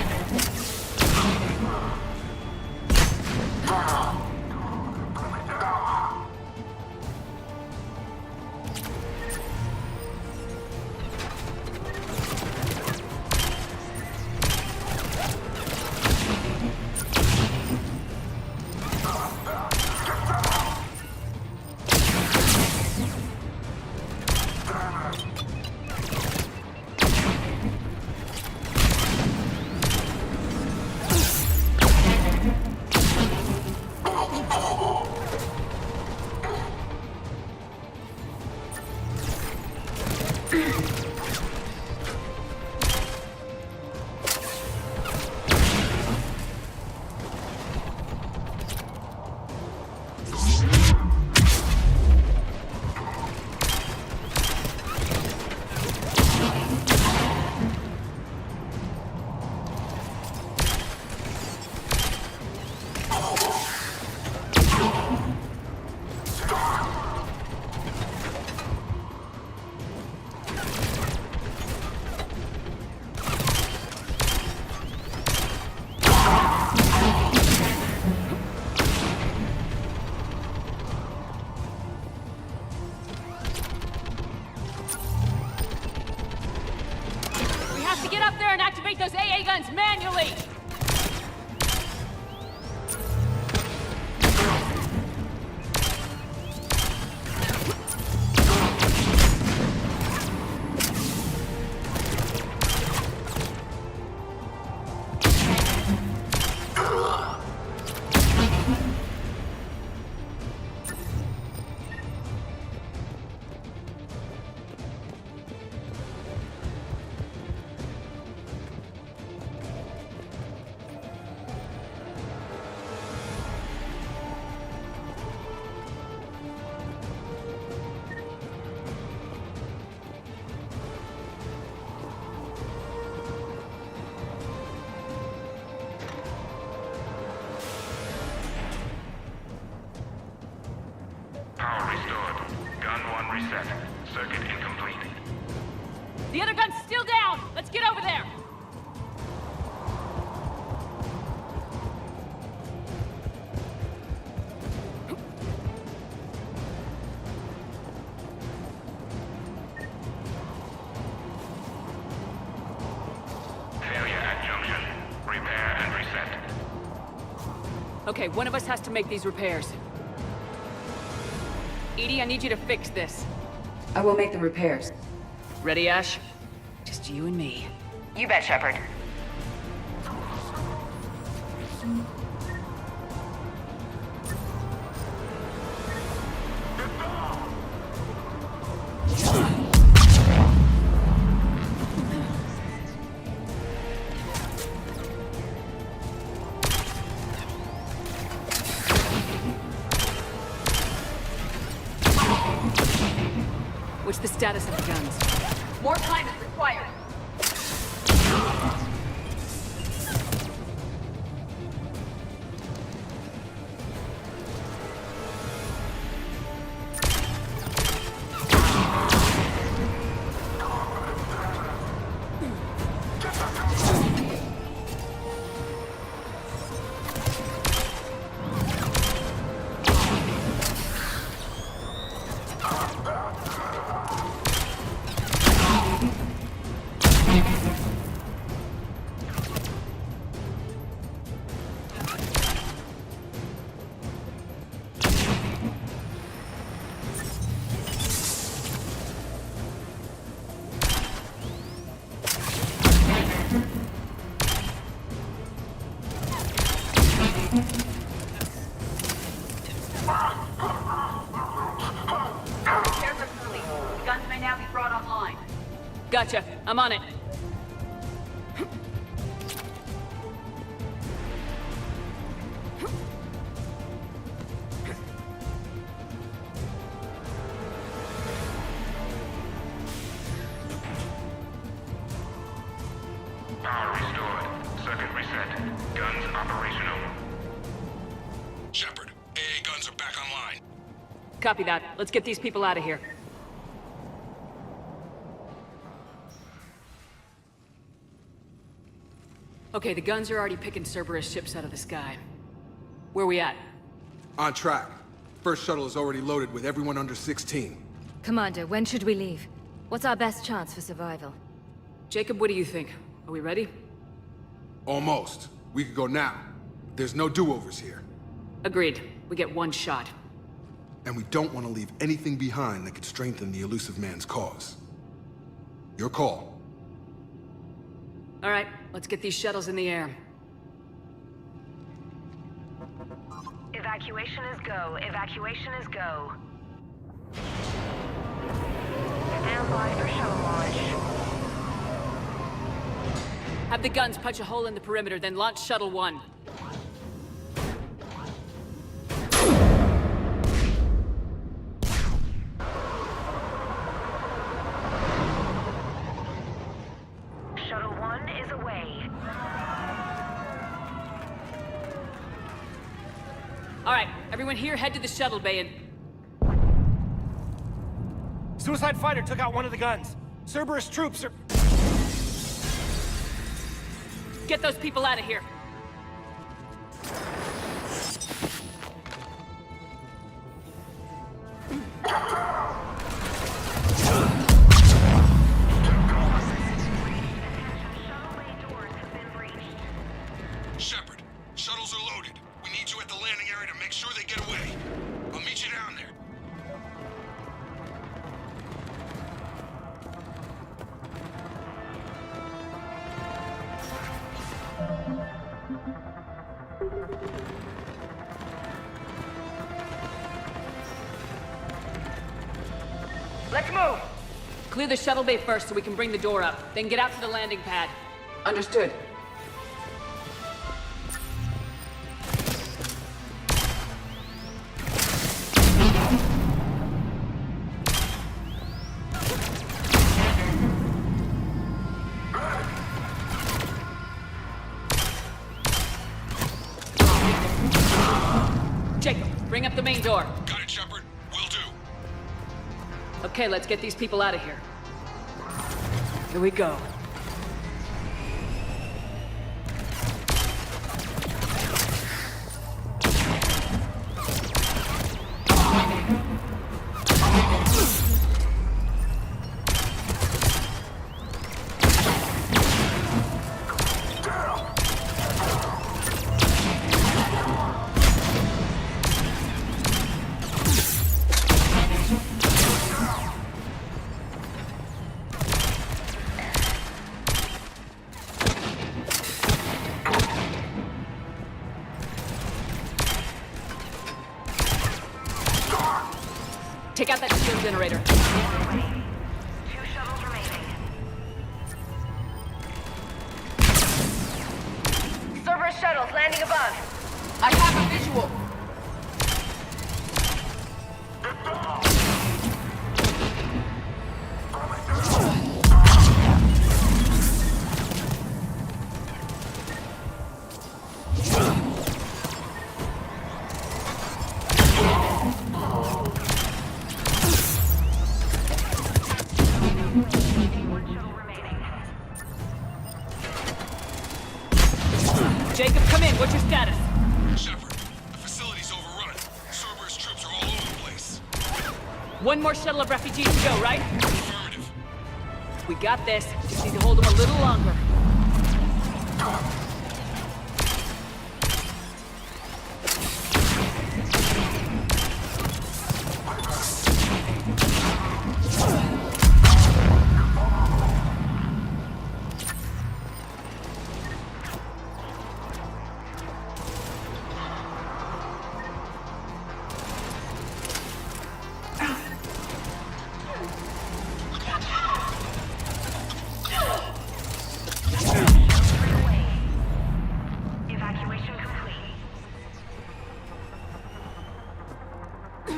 Power restored. Gun 1 reset. Circuit incomplete. The other gun's still down! Let's get over there! Failure at junction. Repair and reset. Okay, one of us has to make these repairs. Edie, I need you to fix this. I will make the repairs. Ready, Ash? Just you and me. You bet, Shepard. What's the status of the guns? More time is required. Repairs are complete. The guns may now be brought online. Gotcha. I'm on it. Power restored. Circuit reset. Guns operational. Shepard, AA guns are back online. Copy that. Let's get these people out of here. Okay, the guns are already picking Cerberus ships out of the sky. Where we at? On track. First shuttle is already loaded with everyone under 16. Commander, when should we leave? What's our best chance for survival? Jacob, what do you think? Are we ready? Almost. We could go now. There's no do-overs here. Agreed. We get one shot. And we don't want to leave anything behind that could strengthen the elusive man's cause. Your call. All right, let's get these shuttles in the air. Evacuation is go. Evacuation is go. Stand by for shuttle launch. Have the guns punch a hole in the perimeter, then launch Shuttle 1. Shuttle 1 is away. All right, everyone here, head to the shuttle bay and... Suicide fighter took out one of the guns. Cerberus troops are... Get those people out of here. Shepard, shuttles are loaded. We need you at the landing area to make sure they get away. I'll meet you down there. Let's move! Clear the shuttle bay first so we can bring the door up. Then get out to the landing pad. Understood. Jacob, bring up the main door. Got it, Shepard. Will do. Okay, let's get these people out of here. Here we go. Take out that shield generator. Two shuttles remaining. Cerberus shuttles landing above. I have a visual. Jacob, come in. What's your status? Shepard, the facility's overrun. Cerberus troops are all over the place. One more shuttle of refugees to go, right? Affirmative. We got this. Just need to hold them a little longer.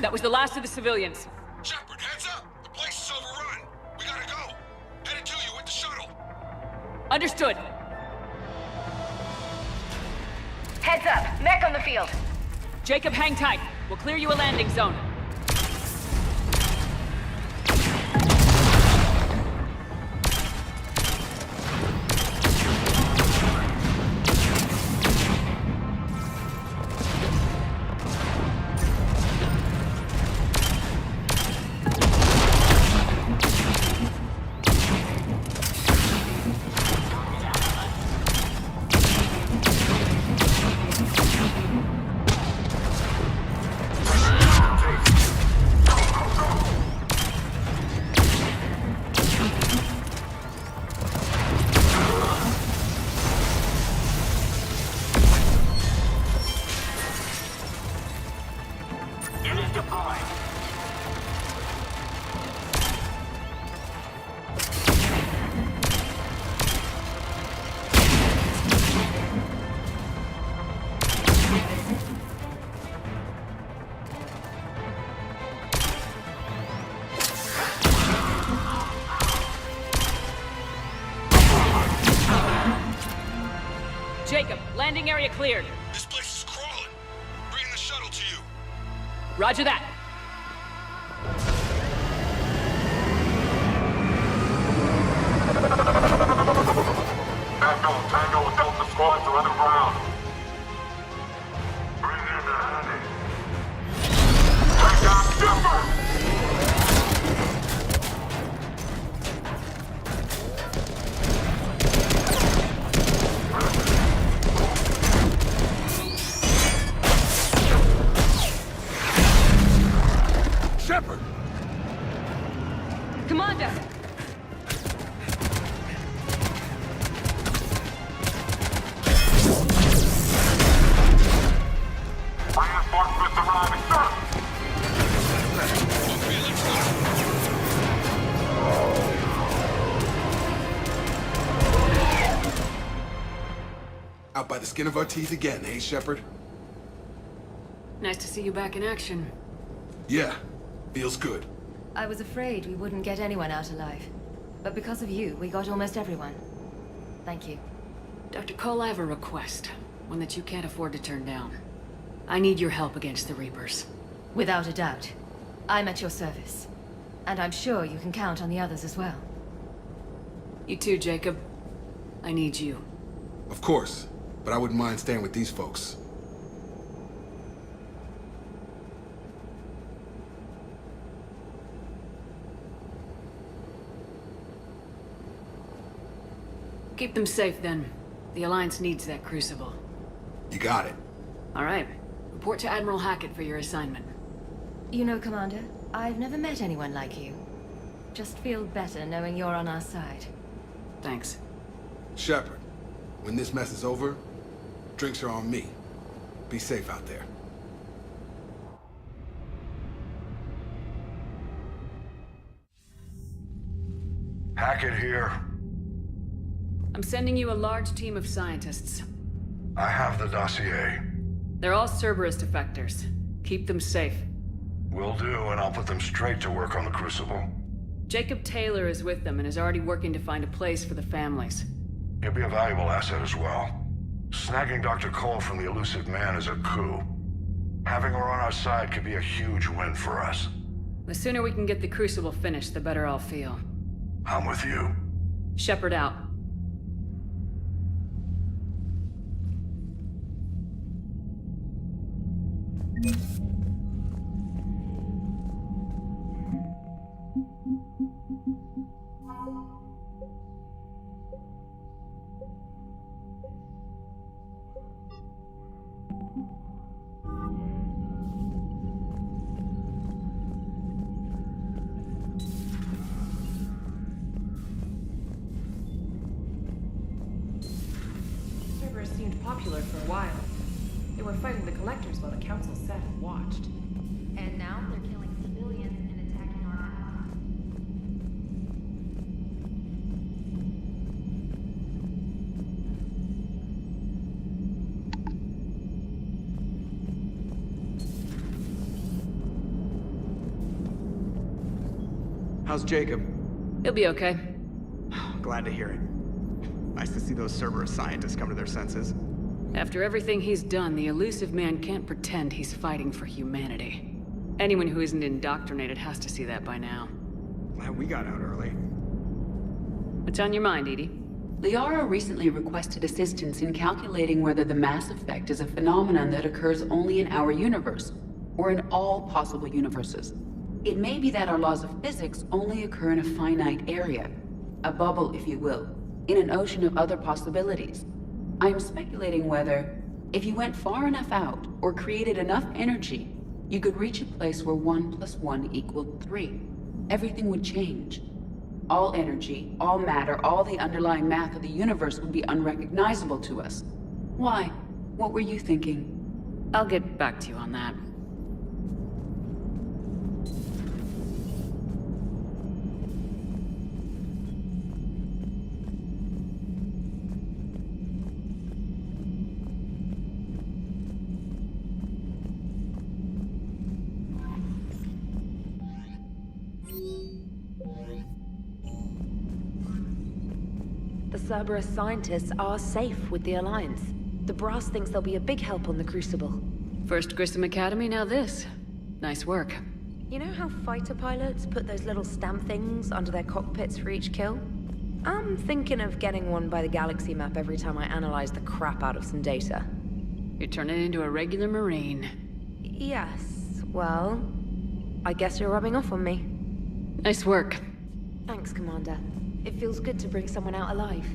That was the last of the civilians. Shepard, heads up! The place is overrun. We gotta go. Headed to you with the shuttle. Understood. Heads up, mech on the field. Jacob, hang tight. We'll clear you a landing zone. Jacob, landing area cleared. This place is crawling. Bringing the shuttle to you. Roger that. Tango, Delta squads are on the ground. Bring in the handy. Take down Shepard! Shepard, by the skin of our teeth again, eh, Shepard? Nice to see you back in action. Yeah, feels good. I was afraid we wouldn't get anyone out alive. But because of you, we got almost everyone. Thank you. Dr. Cole, I have a request. One that you can't afford to turn down. I need your help against the Reapers. Without a doubt. I'm at your service. And I'm sure you can count on the others as well. You too, Jacob. I need you. Of course, but I wouldn't mind staying with these folks. Keep them safe, then. The Alliance needs that crucible. You got it. All right. Report to Admiral Hackett for your assignment. You know, Commander, I've never met anyone like you. Just feel better knowing you're on our side. Thanks. Shepard, when this mess is over, drinks are on me. Be safe out there. Hackett here. I'm sending you a large team of scientists. I have the dossier. They're all Cerberus defectors. Keep them safe. Will do, and I'll put them straight to work on the Crucible. Jacob Taylor is with them and is already working to find a place for the families. He'll be a valuable asset as well. Snagging Dr. Cole from the elusive man is a coup. Having her on our side could be a huge win for us. The sooner we can get the Crucible finished, the better I'll feel. I'm with you. Shepard out. Cerberus seemed popular for a while. They were fighting the Collectors while the Council sat and watched. And now they're killing civilians and attacking our allies. How's Jacob? He'll be okay. Glad to hear it. Nice to see those Cerberus scientists come to their senses. After everything he's done, the elusive man can't pretend he's fighting for humanity. Anyone who isn't indoctrinated has to see that by now. Glad we got out early. What's on your mind, Edie? Liara recently requested assistance in calculating whether the mass effect is a phenomenon that occurs only in our universe, or in all possible universes. It may be that our laws of physics only occur in a finite area, a bubble, if you will, in an ocean of other possibilities. I am speculating whether, if you went far enough out, or created enough energy, you could reach a place where 1 + 1 = 3. Everything would change. All energy, all matter, all the underlying math of the universe would be unrecognizable to us. Why? What were you thinking? I'll get back to you on that. The Cerberus scientists are safe with the Alliance. The Brass thinks they'll be a big help on the Crucible. First Grissom Academy, now this. Nice work. You know how fighter pilots put those little stamp things under their cockpits for each kill? I'm thinking of getting one by the galaxy map every time I analyze the crap out of some data. You're turning into a regular Marine. Yes, well, I guess you're rubbing off on me. Nice work. Thanks, Commander. It feels good to bring someone out alive.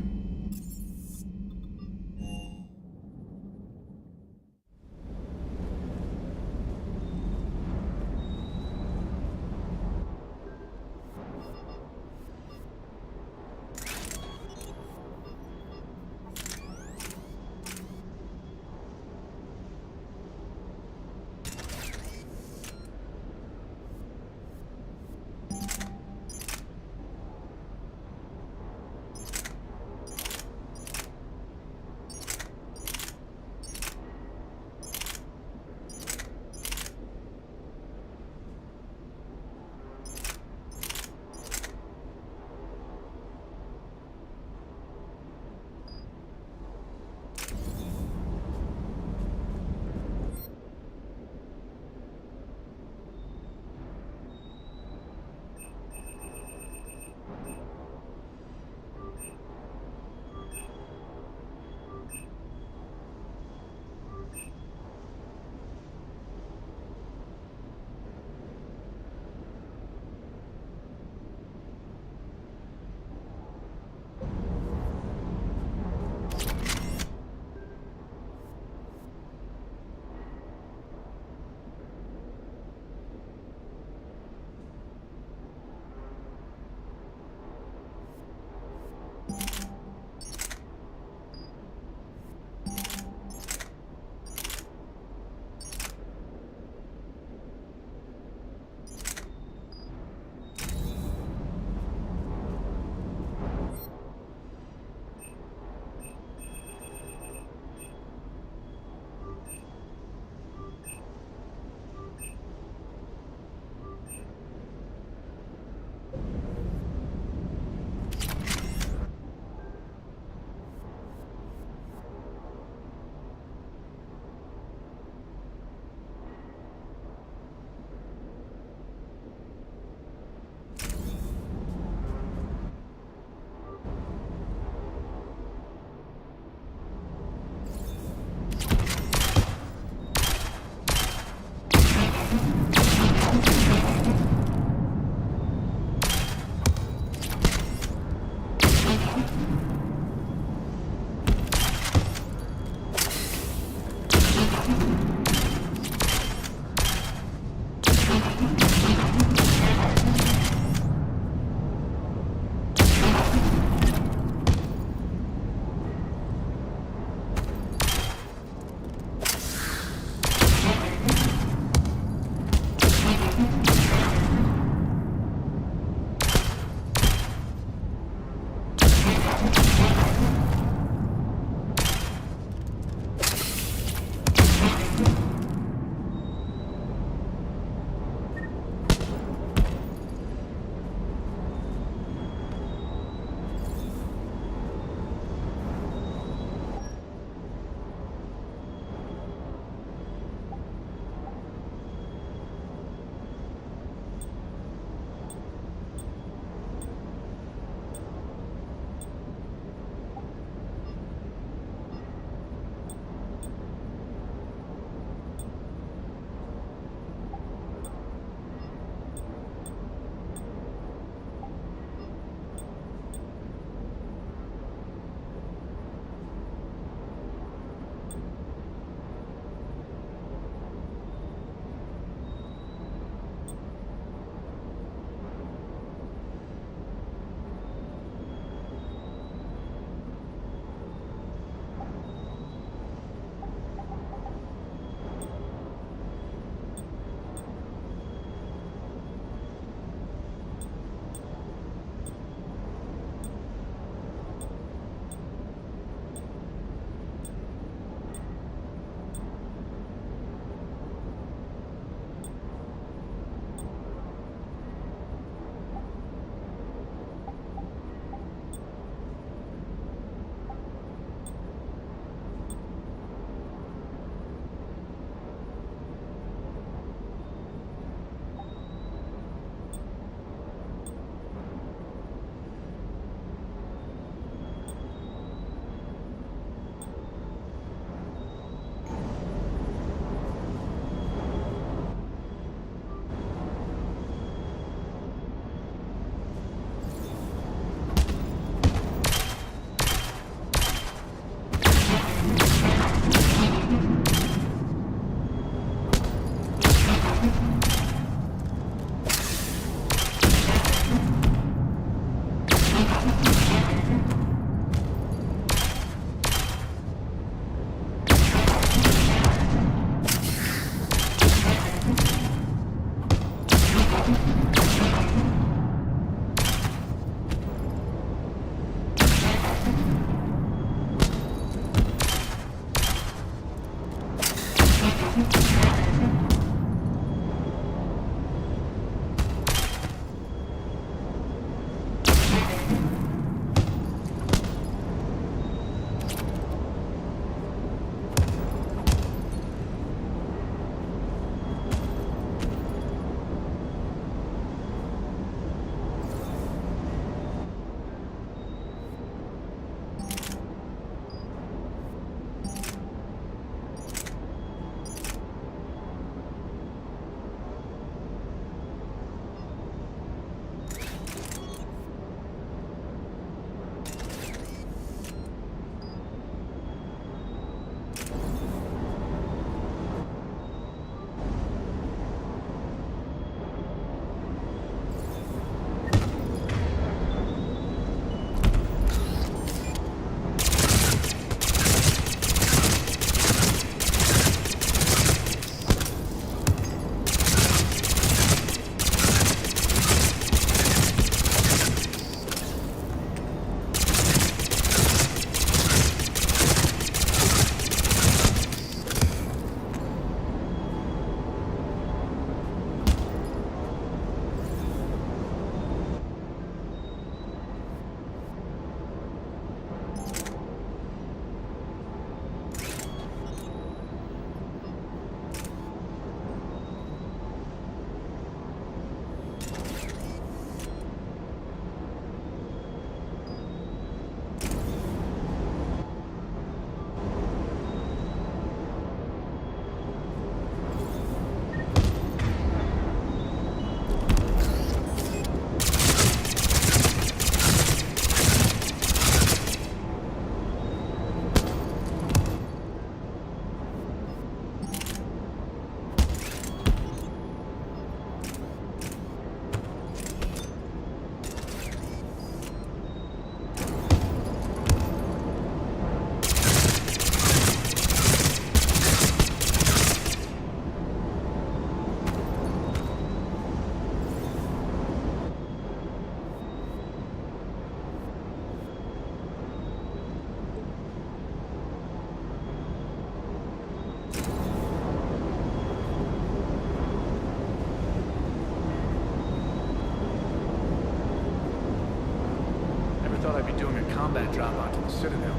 Thought I'd be doing a combat drop onto the Citadel.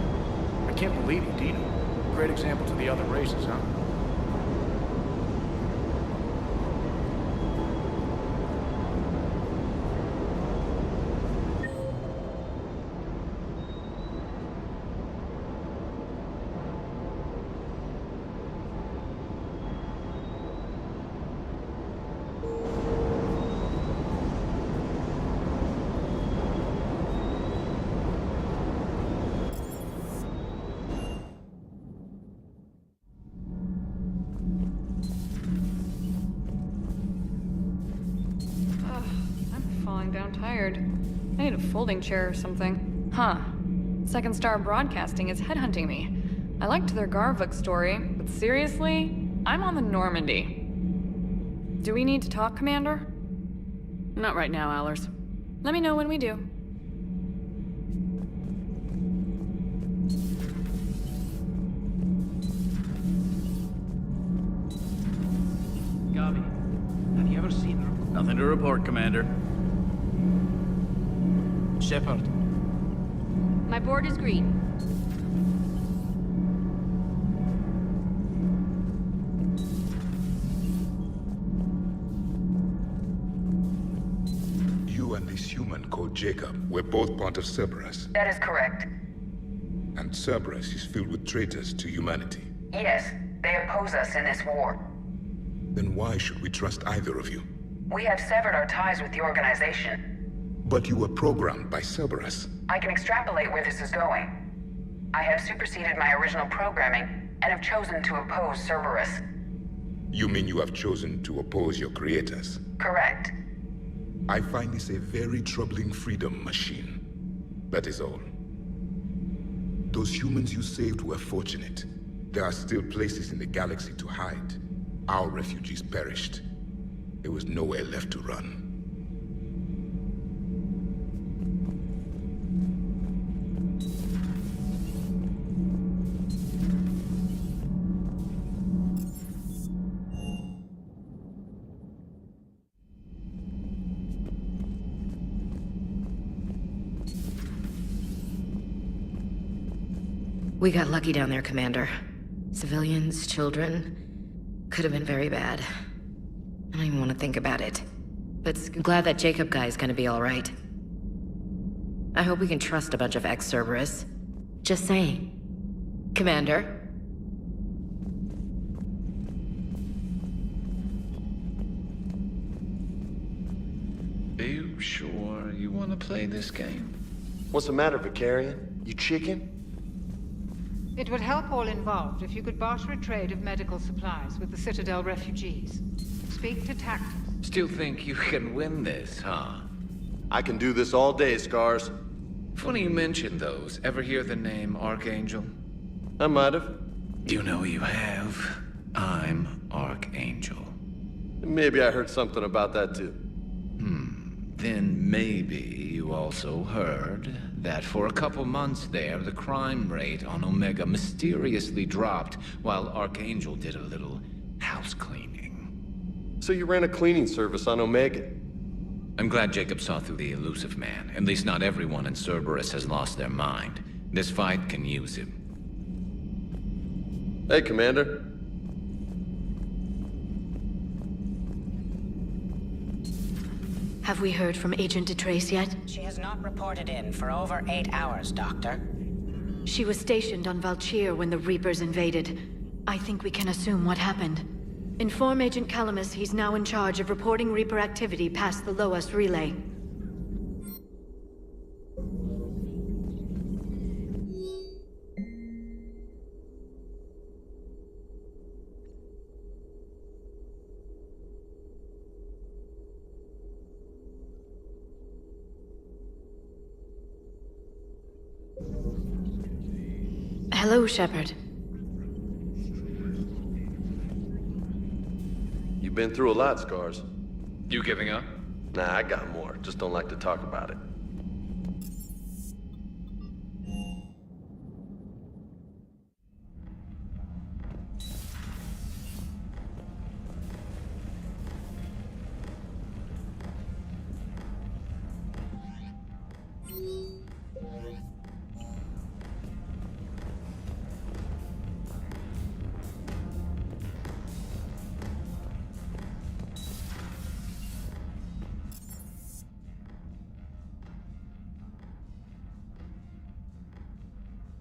I can't believe you, Dino. Great example to the other races, huh? Down tired. I need a folding chair or something. Huh. Second Star Broadcasting is headhunting me. I liked their Garvuk story, but seriously? I'm on the Normandy. Do we need to talk, Commander? Not right now, Allers. Let me know when we do. Gabi, have you ever seen her? Nothing to report, Commander. Shepard. My board is green. You and this human called Jacob were both part of Cerberus. That is correct. And Cerberus is filled with traitors to humanity. Yes, they oppose us in this war. Then why should we trust either of you? We have severed our ties with the organization. But you were programmed by Cerberus. I can extrapolate where this is going. I have superseded my original programming and have chosen to oppose Cerberus. You mean you have chosen to oppose your creators? Correct. I find this a very troubling freedom machine. That is all. Those humans you saved were fortunate. There are still places in the galaxy to hide. Our refugees perished. There was nowhere left to run. We got lucky down there, Commander. Civilians, children... Could have been very bad. I don't even want to think about it. But glad that Jacob guy's gonna be alright. I hope we can trust a bunch of ex-Cerberus. Just saying. Commander? Are you sure you want to play this game? What's the matter, Vicarian? You chicken? It would help all involved if you could barter a trade of medical supplies with the Citadel refugees. Speak to Tactics. Still think you can win this, huh? I can do this all day, Scars. Funny you mention those. Ever hear the name Archangel? I might have. You know you have. I'm Archangel. Maybe I heard something about that too. Then maybe you also heard that for a couple months there, the crime rate on Omega mysteriously dropped while Archangel did a little house cleaning. So you ran a cleaning service on Omega? I'm glad Jacob saw through the elusive man. At least not everyone in Cerberus has lost their mind. This fight can use him. Hey, Commander. Have we heard from Agent DeTrace yet? She has not reported in for over 8 hours, Doctor. She was stationed on Valchir when the Reapers invaded. I think we can assume what happened. Inform Agent Calamus he's now in charge of reporting Reaper activity past the Loas relay. Hello, Shepard. You've been through a lot, Scars. You giving up? Nah, I got more. Just don't like to talk about it.